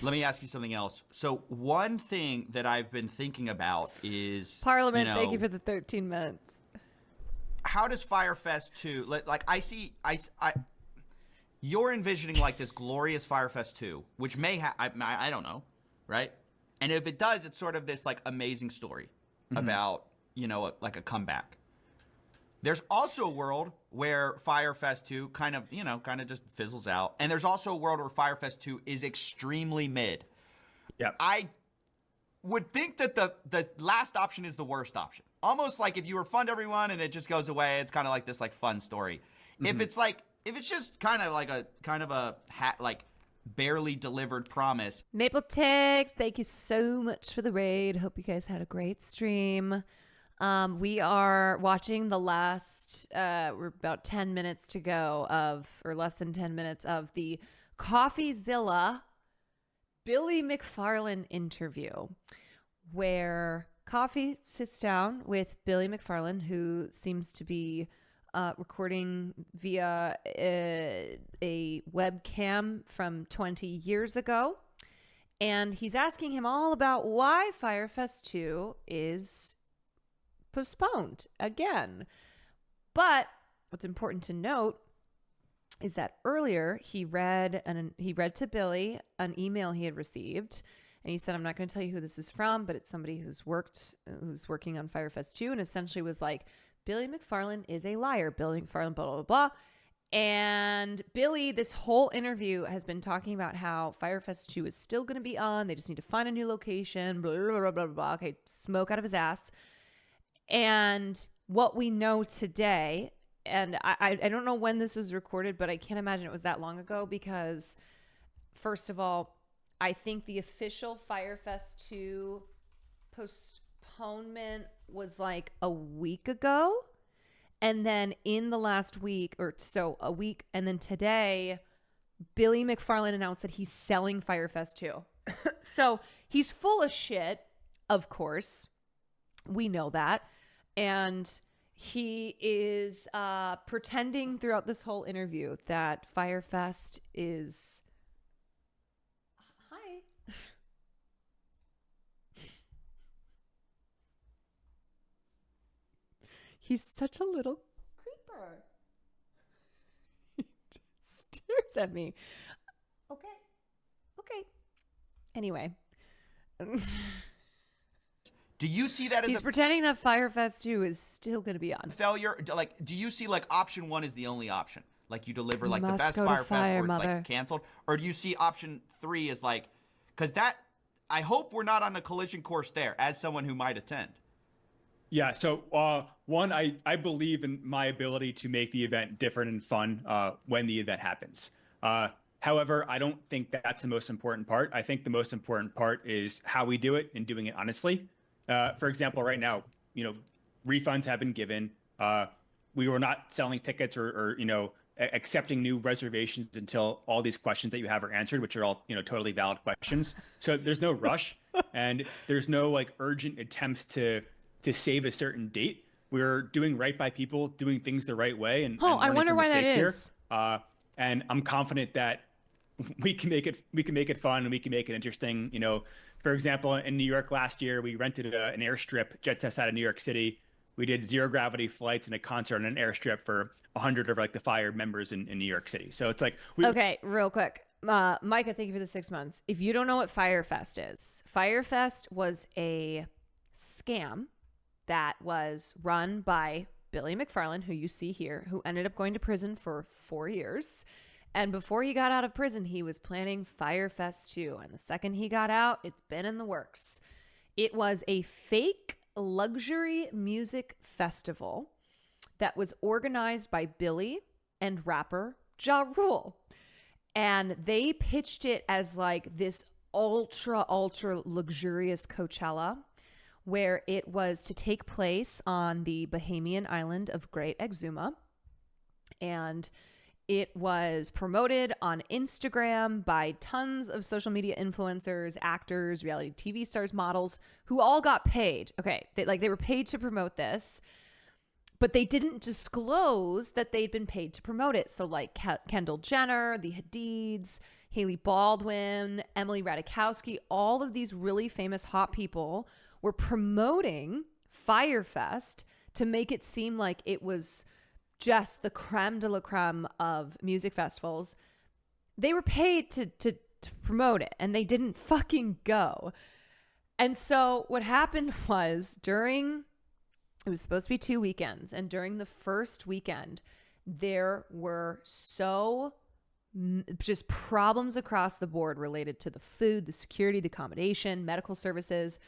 let me ask you something else. So one thing that I've been thinking about is Parliament. Thank you for the 13 minutes. How does Fyre Fest 2, like you're envisioning like this glorious Fyre Fest 2, which may I don't know, right? And if it does, it's sort of this like amazing story about, like a comeback. There's also a world where Fyre Fest 2 kind of just fizzles out. And there's also a world where Fyre Fest 2 is extremely mid. Yeah. I would think that the last option is the worst option. Almost like if you refund everyone and it just goes away, it's kind of like this like fun story. If it's just kind of a barely delivered promise. Maple Ticks, thank you so much for the raid. Hope you guys had a great stream. We are watching the last, we're about 10 minutes to go or less than 10 minutes of the Coffeezilla Billy McFarland interview, where Coffee sits down with Billy McFarland, who seems to be recording via a webcam from 20 years ago. And he's asking him all about why Fyre Fest 2 is postponed again. But what's important to note is that earlier he read to Billy an email he had received, and he said, I'm not going to tell you who this is from, but it's somebody who's working on Fyre Fest 2, and essentially was like, Billy McFarland is a liar. Billy McFarland, blah, blah, blah. And Billy, this whole interview, has been talking about how Fyre Fest 2 is still going to be on. They just need to find a new location, blah, blah, blah, blah, blah. Okay, smoke out of his ass. And what we know today, and I don't know when this was recorded, but I can't imagine it was that long ago because, first of all, I think the official Fyre Fest 2 postponement was like a week ago. And then in the last week or so, a week, and then today, Billy McFarland announced that he's selling Fyre Fest 2. So he's full of shit, of course. We know that. And he is pretending throughout this whole interview that Fyre Fest is... Hi. He's such a little creeper. He just stares at me. Okay. Anyway. Do you see that as he's pretending that Fyre Fest 2 is still going to be on? Failure? Like, do you see like option 1 is the only option? Like you deliver like the best Fyre Fest where it's like canceled? Or do you see option 3 as like, because that, I hope we're not on a collision course there as someone who might attend. Yeah, so one, I believe in my ability to make the event different and fun when the event happens. However, I don't think that's the most important part. I think the most important part is how we do it and doing it honestly. For example, right now, refunds have been given. We were not selling tickets or accepting new reservations until all these questions that you have are answered, which are all, totally valid questions. So there's no rush and there's no like urgent attempts to save a certain date. We're doing right by people, doing things the right way. And I wonder why that is. Here. And I'm confident that we can make it fun and we can make it interesting. For example, in New York last year, we rented an airstrip just outside of New York City. We did zero gravity flights and a concert on an airstrip for 100 of like the Fyre members in New York City. So it's like, okay, real quick. Micah, thank you for the 6 months. If you don't know what Fyre Fest is, Fyre Fest was a scam that was run by Billy McFarland, who you see here, who ended up going to prison for 4 years. And before he got out of prison, he was planning Fyre Fest 2. And the second he got out, it's been in the works. It was a fake luxury music festival that was organized by Billy and rapper Ja Rule. And they pitched it as like this ultra luxurious Coachella, where it was to take place on the Bahamian island of Great Exuma. And it was promoted on Instagram by tons of social media influencers, actors, reality TV stars, models, who all got paid. Okay, they were paid to promote this. But they didn't disclose that they'd been paid to promote it. So like Kendall Jenner, the Hadids, Hailey Baldwin, Emily Ratajkowski, all of these really famous hot people were promoting Fyre Fest to make it seem like it was just the creme de la creme of music festivals. They were paid to promote it, and they didn't fucking go. And so what happened was it was supposed to be 2 weekends. And during the first weekend, there were just problems across the board related to the food, the security, the accommodation, medical services.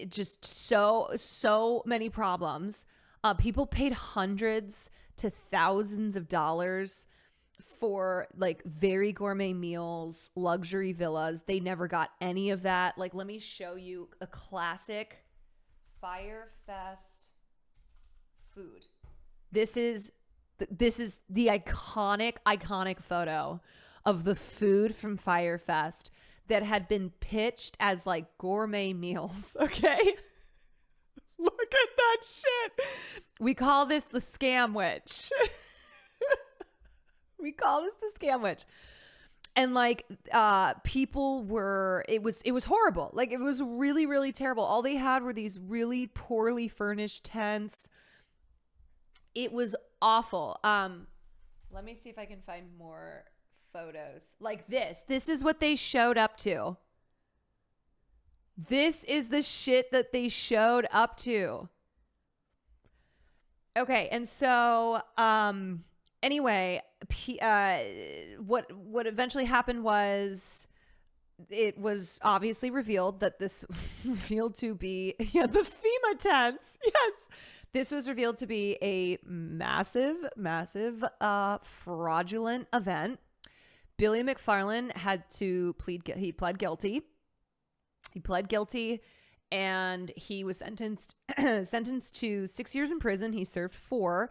Just so many problems. People paid hundreds to thousands of dollars for like very gourmet meals, luxury villas. They never got any of that. Like, let me show you a classic Fyre Fest food. This is the iconic photo of the food from Fyre Fest that had been pitched as like gourmet meals. Okay. Look at that shit. We call this the scam witch. We call this the scam witch. And like people were, it was horrible. Like it was really, really terrible. All they had were these really poorly furnished tents. It was awful. Let me see if I can find more photos. Like this. This is what they showed up to. This is the shit that they showed up to. Okay, and so anyway, what eventually happened was it was obviously revealed that this revealed to be the FEMA tents. Yes. This was revealed to be a massive fraudulent event. Billy McFarland had to pled guilty. He pled guilty and he was sentenced to 6 years in prison. He served 4,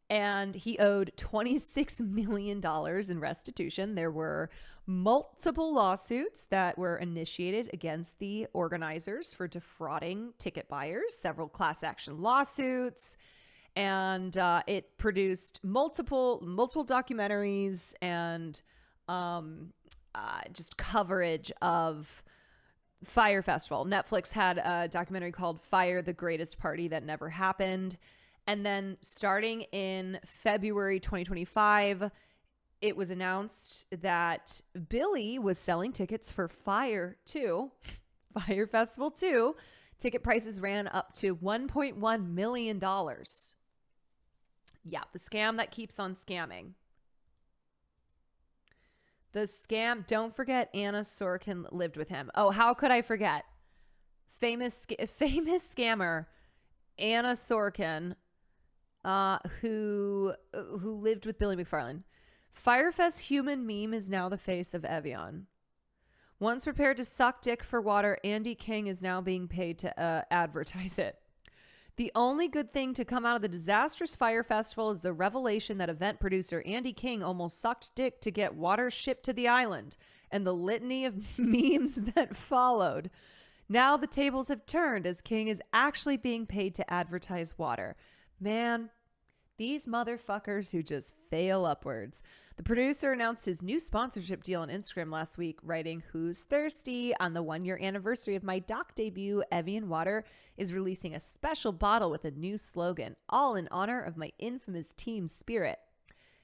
and he owed $26 million in restitution. There were multiple lawsuits that were initiated against the organizers for defrauding ticket buyers, several class action lawsuits, and it produced multiple documentaries and just coverage of Fyre Festival. Netflix had a documentary called Fyre, the Greatest Party That Never Happened. And then starting in February 2025, it was announced that Billy was selling tickets for Fyre 2, Fyre Festival 2. Ticket prices ran up to $1.1 million. Yeah, the scam that keeps on scamming. The scam. Don't forget Anna Sorokin lived with him. Oh, how could I forget? Famous scammer Anna Sorokin, who lived with Billy McFarland. Fyre Fest human meme is now the face of Evian. Once prepared to suck dick for water, Andy King is now being paid to advertise it. The only good thing to come out of the disastrous Fyre Festival is the revelation that event producer Andy King almost sucked dick to get water shipped to the island, and the litany of memes that followed. Now the tables have turned as King is actually being paid to advertise water. Man, these motherfuckers who just fail upwards. The producer announced his new sponsorship deal on Instagram last week, writing, "Who's thirsty? On the 1-year anniversary of my doc debut, Evian Water is releasing a special bottle with a new slogan, all in honor of my infamous team spirit.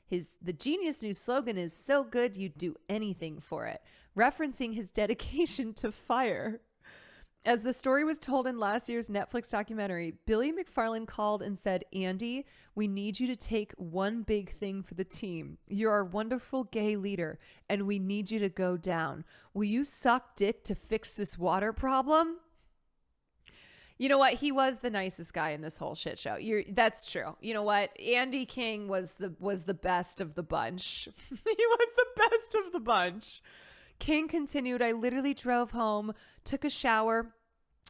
The genius new slogan is so good you'd do anything for it," referencing his dedication to fire. As the story was told in last year's Netflix documentary, Billy McFarland called and said, "Andy, we need you to take one big thing for the team. You're our wonderful gay leader, and we need you to go down. Will you suck dick to fix this water problem?" You know what? He was the nicest guy in this whole shit show. That's true. You know what? Andy King was the best of the bunch. He was the best of the bunch. King continued, "I literally drove home, took a shower,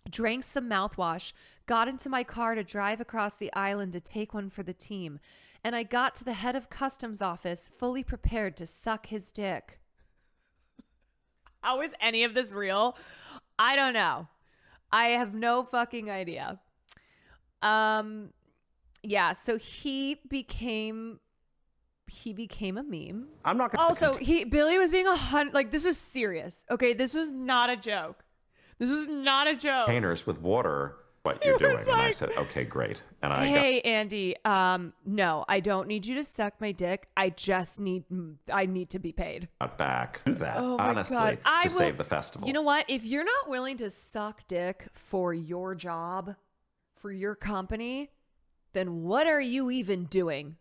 drank some mouthwash, got into my car to drive across the island to take one for the team. And I got to the head of customs office fully prepared to suck his dick." How is any of this real? I don't know. I have no fucking idea. Yeah, so he became a meme. I'm not gonna Also, Billy was being this was serious. Okay, this was not a joke. This was not a joke. Containers with water, what you're doing. And I said, okay, great. And Andy, no, I don't need you to suck my dick. I need to be paid. Got back to that, honestly, to save the festival. You know what? If you're not willing to suck dick for your job, for your company, then what are you even doing?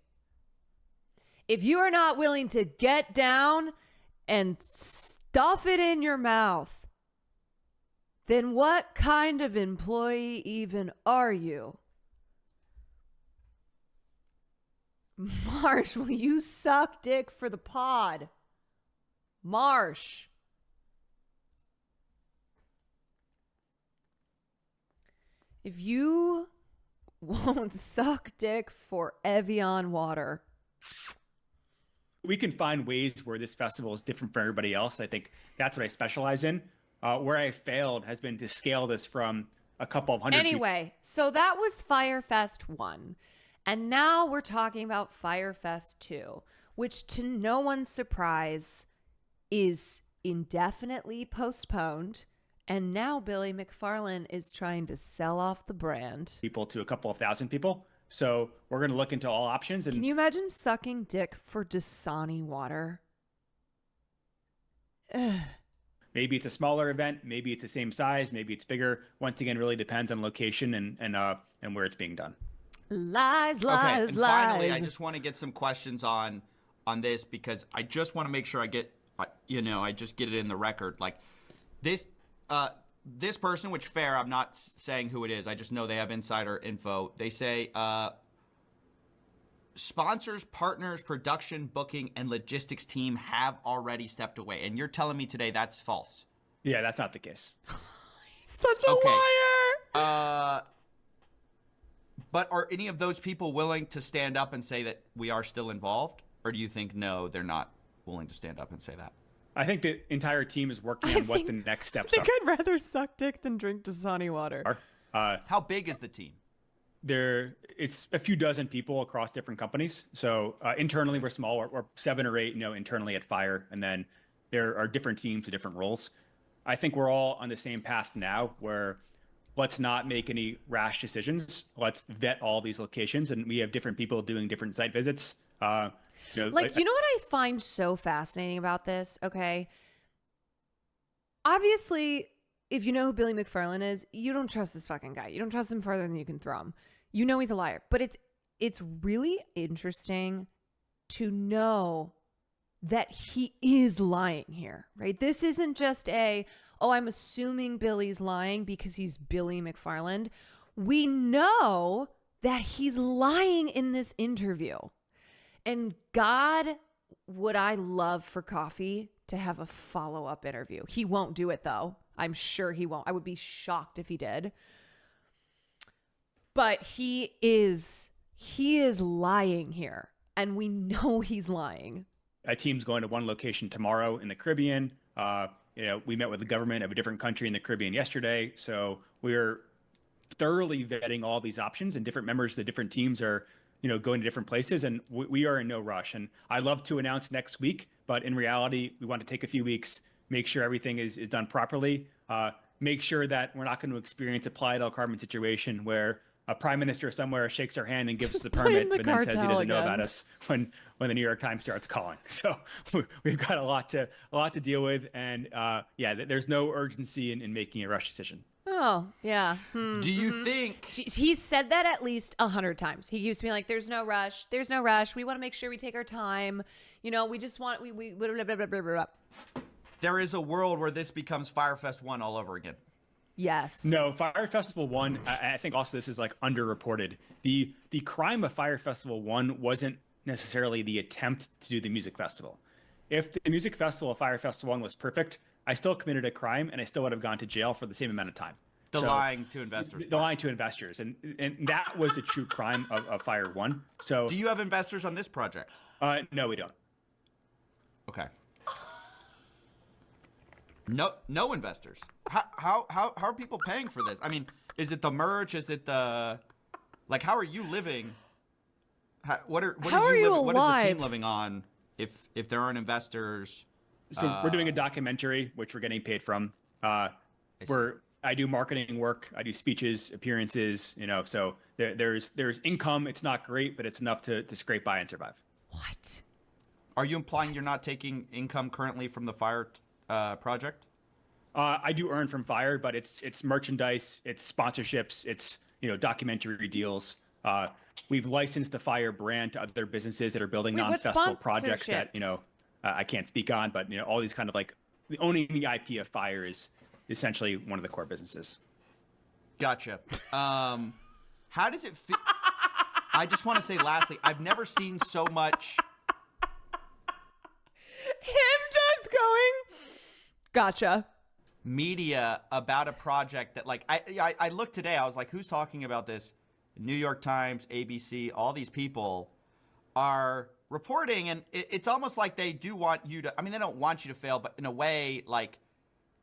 If you are not willing to get down and stuff it in your mouth, then what kind of employee even are you? Marsh, will you suck dick for the pod? Marsh. If you won't suck dick for Evian water. We can find ways where this festival is different for everybody else. I think that's what I specialize in. Where I failed has been to scale this from a couple of hundred Anyway, so that was Fyre Fest 1. And now we're talking about Fyre Fest 2, which to no one's surprise is indefinitely postponed. And now Billy McFarland is trying to sell off the brand. People to a couple of thousand people. So we're going to look into all options. And can you imagine sucking dick for Dasani water? Ugh. Maybe it's a smaller event. Maybe it's the same size. Maybe it's bigger. Once again, really depends on location and where it's being done. Lies. And finally, I just want to get some questions on this because I just want to make sure I get, I just get it in the record. Like this person, which fair, I'm not saying who it is. I just know they have insider info. They say sponsors, partners, production, booking, and logistics team have already stepped away. And you're telling me today that's false. Yeah, that's not the case. Such a liar. But are any of those people willing to stand up and say that we are still involved? Or do you think, no, they're not willing to stand up and say that? I think the entire team is working on what the next steps are. I think I'd rather suck dick than drink Dasani water. How big is the team? It's a few dozen people across different companies. So internally, we're small. We're 7 or 8, internally at Fyre. And then there are different teams with different roles. I think we're all on the same path now where let's not make any rash decisions. Let's vet all these locations. And we have different people doing different site visits. You know what I find so fascinating about this? Okay. Obviously, if you know who Billy McFarland is, you don't trust this fucking guy. You don't trust him further than you can throw him. You know he's a liar. But it's really interesting to know that he is lying here, right? This isn't just I'm assuming Billy's lying because he's Billy McFarland. We know that he's lying in this interview. And God, would I love for Coffee to have a follow-up interview. He won't do it, though. I'm sure he won't. I would be shocked if he did. But he is lying here. And we know he's lying. A team's going to one location tomorrow in the Caribbean. We met with the government of a different country in the Caribbean yesterday. So we're thoroughly vetting all these options, and different members of the different teams are going to different places, and we are in no rush. And I'd love to announce next week, but in reality, we want to take a few weeks, make sure everything is done properly, make sure that we're not going to experience a Playa del Carmen situation where a prime minister somewhere shakes our hand and gives us the permit, but then says he doesn't know about us when the New York Times starts calling. So we've got a lot to deal with, and there's no urgency in making a rush decision. Oh, yeah. Do you think... He's said that at least 100 times. He used to be like, there's no rush. There's no rush. We want to make sure we take our time. We just want... We blah, blah, blah, blah, blah. There is a world where this becomes Fyre Fest 1 all over again. Yes. No, Fyre Festival 1, I think also this is underreported. The crime of Fyre Festival 1 wasn't necessarily the attempt to do the music festival. If the music festival of Fyre Festival 1 was perfect, I still committed a crime, and I still would have gone to jail for the same amount of time. Lying to investors. The lying to investors. And that was the true crime of Fyre 1. So, do you have investors on this project? No, we don't. Okay. No investors. How are people paying for this? I mean, is it the merch? Is it the... how are you living What are the team living on if there aren't investors? So we're doing a documentary, which we're getting paid from. I do marketing work. I do speeches, appearances, so there's income. It's not great, but it's enough to scrape by and survive. What? Are you implying you're not taking income currently from the Fyre project? I do earn from Fyre, but it's merchandise, it's sponsorships, it's documentary deals. We've licensed the Fyre brand to other businesses that are building non-festival projects that I can't speak on, but all these kind of like owning the IP of Fyre is essentially one of the core businesses. Gotcha. How does it feel? I just want to say lastly, I've never seen so much. Him just going, gotcha. Media about a project that like, I looked today, I was like, who's talking about this? New York Times, ABC, all these people are reporting, and it's almost like they do want you to, they don't want you to fail, but in a way, like,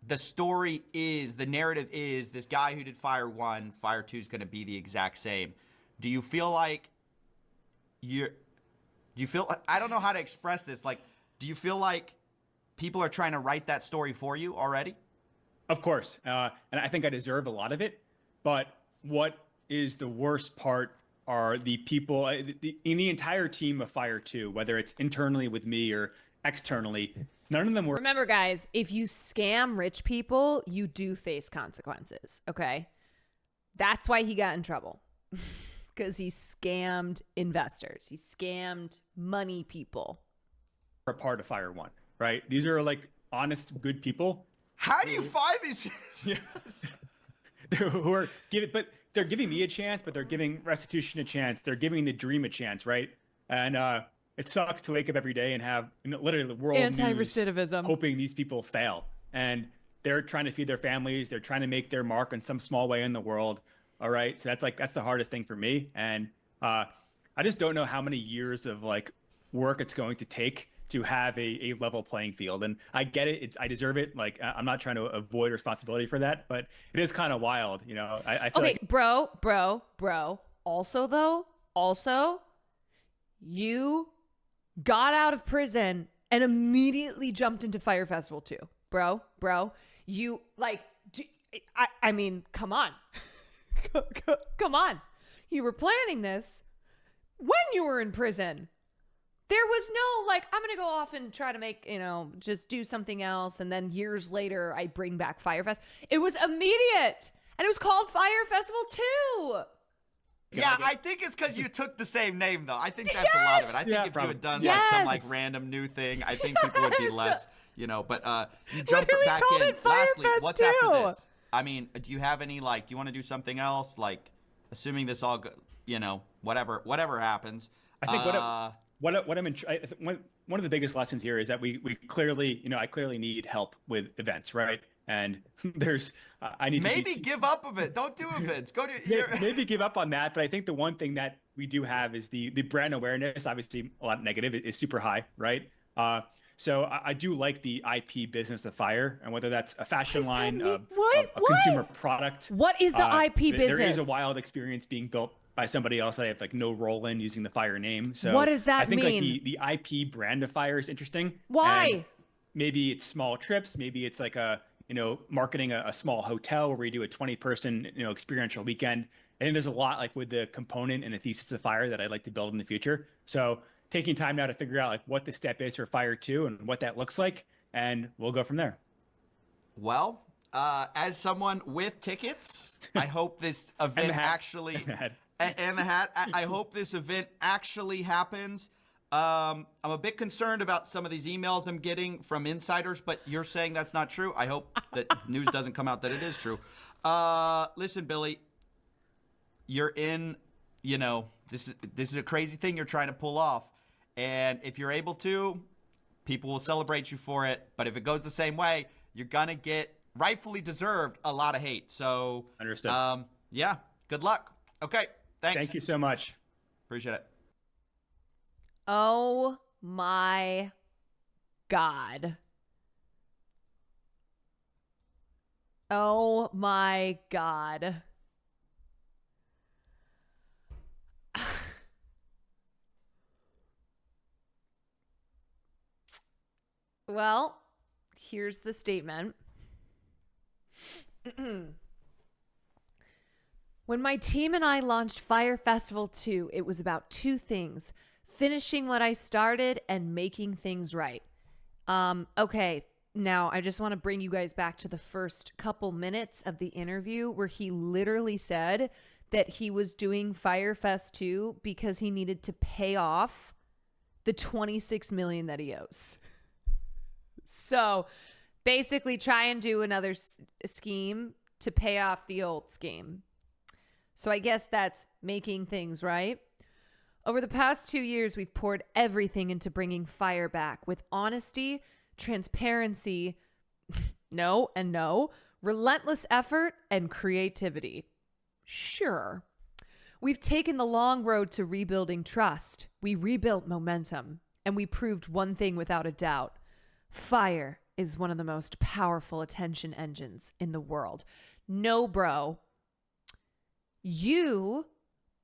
the narrative is this guy who did Fyre 1, Fyre 2 is going to be the exact same. Do you feel like I don't know how to express this. Like, do you feel like people are trying to write that story for you already? Of course. And I think I deserve a lot of it. But what is the worst part are the people in the entire team of Fyre 2, whether it's internally with me or externally. None of them were. Remember, guys, if you scam rich people, you do face consequences. Okay. That's why he got in trouble. Because he scammed investors. He scammed money people. A part of Fyre 1, right? These are like honest, good people. How do you find these? Yes. But they're giving me a chance, but they're giving restitution a chance. They're giving the dream a chance, right? And it sucks to wake up every day and have literally the world anti-recidivism news hoping these people fail. And they're trying to feed their families. They're trying to make their mark in some small way in the world. All right. So that's the hardest thing for me. And I just don't know how many years of like work it's going to take to have a level playing field. And I get it. I deserve it. Like, I'm not trying to avoid responsibility for that, but it is kind of wild. I feel okay, like... bro. Also, you got out of prison and immediately jumped into Fyre Festival too. Bro. You like, come on. Come on. You were planning this when you were in prison. There was no like, I'm going to go off and try to make, just do something else. And then years later, I bring back Fyre Fest. It was immediate. And it was called Fyre Festival 2. Yeah, I think it's because you took the same name, though. I think that's a lot of it. I think if you had done like some like random new thing, I think people would be less, but you jump back in. Lastly, what's after this? Do you have any, like, do you want to do something else? Like, assuming this all, whatever happens. I think one of the biggest lessons here is that we clearly, I clearly need help with events, right? And I need to give up of it. Don't do events. Go to maybe give up on that. But I think the one thing that we do have is the brand awareness. Obviously, a lot negative is super high, right? So I do like the IP business of Fyre, and whether that's a fashion line, a consumer product. What is the IP business? There is a wild experience being built by somebody else. I have like no role in using the Fyre name. So what does that mean? I think like the IP brand of Fyre is interesting. Why? And maybe it's small trips. Maybe it's like marketing a small hotel where we do a 20-person, experiential weekend. I think there's a lot like with the component and the thesis of Fyre that I'd like to build in the future. So taking time now to figure out like what the step is for Fyre 2 and what that looks like, and we'll go from there. Well, as someone with tickets, I hope this event actually and the hat. I hope this event actually happens. I'm a bit concerned about some of these emails I'm getting from insiders, but you're saying that's not true. I hope that news doesn't come out that it is true. Listen, Billy, you're in, this is a crazy thing you're trying to pull off. And if you're able to, people will celebrate you for it. But if it goes the same way, you're going to get, rightfully deserved, a lot of hate. So, understood. Yeah, good luck. Okay, thanks. Thank you so much. Appreciate it. Oh my God. Oh my God. Well, here's the statement. When my team and I launched Fyre Festival 2, it was about two things: finishing what I started and making things right. Okay, now I just want to bring you guys back to the first couple minutes of the interview where he literally said that he was doing Fyre Fest 2 because he needed to pay off the $26 million that he owes. So basically try and do another scheme to pay off the old scheme. So I guess that's making things right. Over the past 2 years, we've poured everything into bringing Fyre back with honesty, transparency, no, relentless effort, and creativity. Sure. We've taken the long road to rebuilding trust. We rebuilt momentum, and we proved one thing without a doubt. Fyre is one of the most powerful attention engines in the world. No, bro. You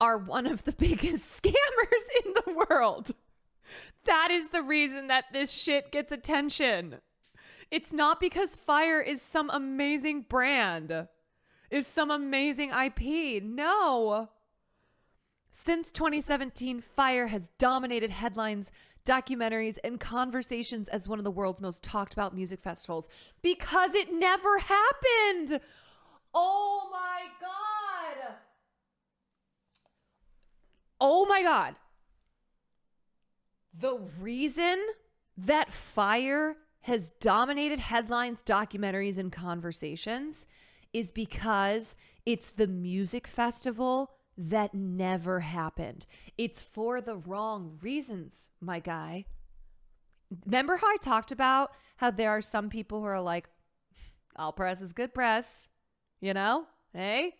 are one of the biggest scammers in the world. That is the reason that this shit gets attention. It's not because Fyre is some amazing brand, is some amazing IP. No. Since 2017, Fyre has dominated headlines, documentaries, and conversations as one of the world's most talked about music festivals because it never happened. Oh my God. Oh my God. The reason that Fyre has dominated headlines, documentaries, and conversations is because it's the music festival that never happened. It's for the wrong reasons, my guy. Remember how I talked about how there are some people who are like, all press is good press, you know? Hey.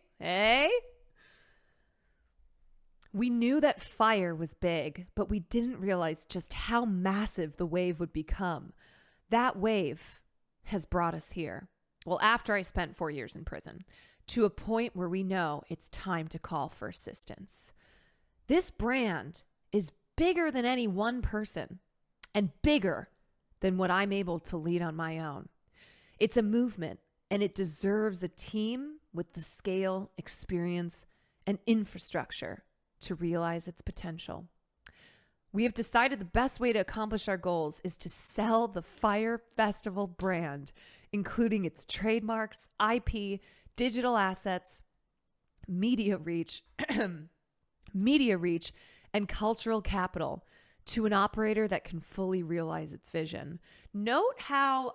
We knew that Fyre was big, but we didn't realize just how massive the wave would become. That wave has brought us here. Well, after I spent 4 years in prison, to a point where we know it's time to call for assistance. This brand is bigger than any one person and bigger than what I'm able to lead on my own. It's a movement, and it deserves a team with the scale, experience, and infrastructure to realize its potential. We have decided the best way to accomplish our goals is to sell the Fyre Festival brand, including its trademarks, IP, digital assets, media reach, and cultural capital to an operator that can fully realize its vision. Note how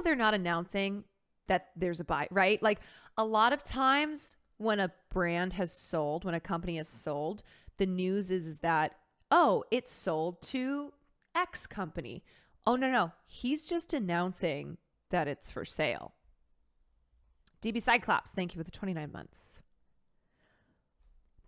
they're not announcing that there's a buy, right? Like a lot of times when a brand has sold, when a company has sold, the news is that, oh, it's sold to X company. Oh, no. He's just announcing that it's for sale. DB Cyclops, thank you for the 29 months.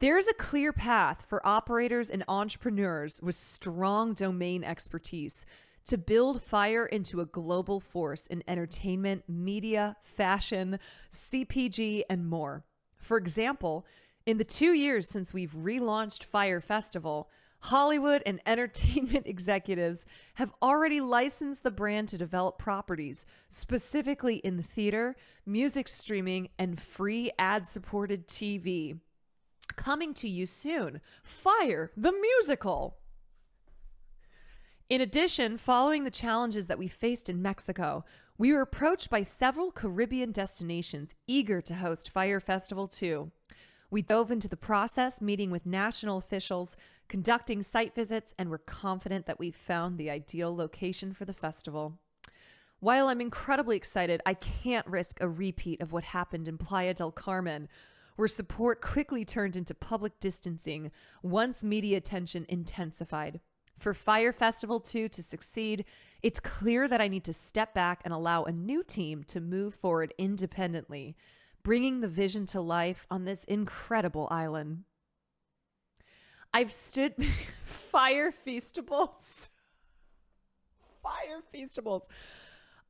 There's a clear path for operators and entrepreneurs with strong domain expertise to build Fyre into a global force in entertainment, media, fashion, CPG, and more. For example, in the 2 years since we've relaunched Fyre Festival, Hollywood and entertainment executives have already licensed the brand to develop properties, specifically in the theater, music streaming, and free ad-supported TV. Coming to you soon, Fyre the Musical. In addition, following the challenges that we faced in Mexico, we were approached by several Caribbean destinations eager to host Fyre Festival 2. We dove into the process, meeting with national officials, conducting site visits, and we're confident that we've found the ideal location for the festival. While I'm incredibly excited, I can't risk a repeat of what happened in Playa del Carmen, where support quickly turned into public distancing once media attention intensified. For Fyre Festival 2 to succeed, it's clear that I need to step back and allow a new team to move forward independently, bringing the vision to life on this incredible island. I've stood Fyre Feastables.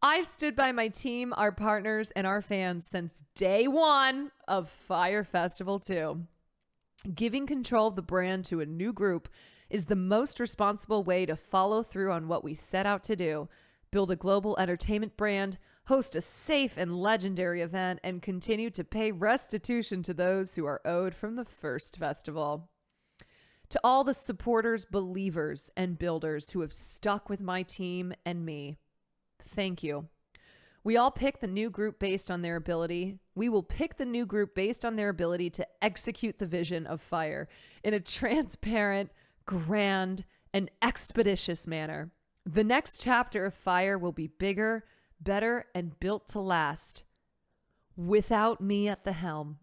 I've stood by my team, our partners, and our fans since day one of Fyre Festival 2. Giving control of the brand to a new group is the most responsible way to follow through on what we set out to do: build a global entertainment brand, host a safe and legendary event, and continue to pay restitution to those who are owed from the first festival. To all the supporters, believers, and builders who have stuck with my team and me, thank you. We all pick the new group based on their ability. We will pick the new group based on their ability to execute the vision of Fyre in a transparent, grand, and expeditious manner. The next chapter of Fyre will be bigger, better, and built to last. Without me at the helm.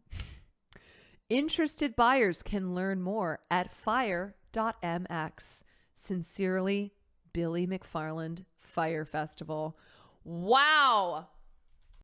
Interested buyers can learn more at fyre.mx. Sincerely, Billy McFarland, Fyre Festival. Wow.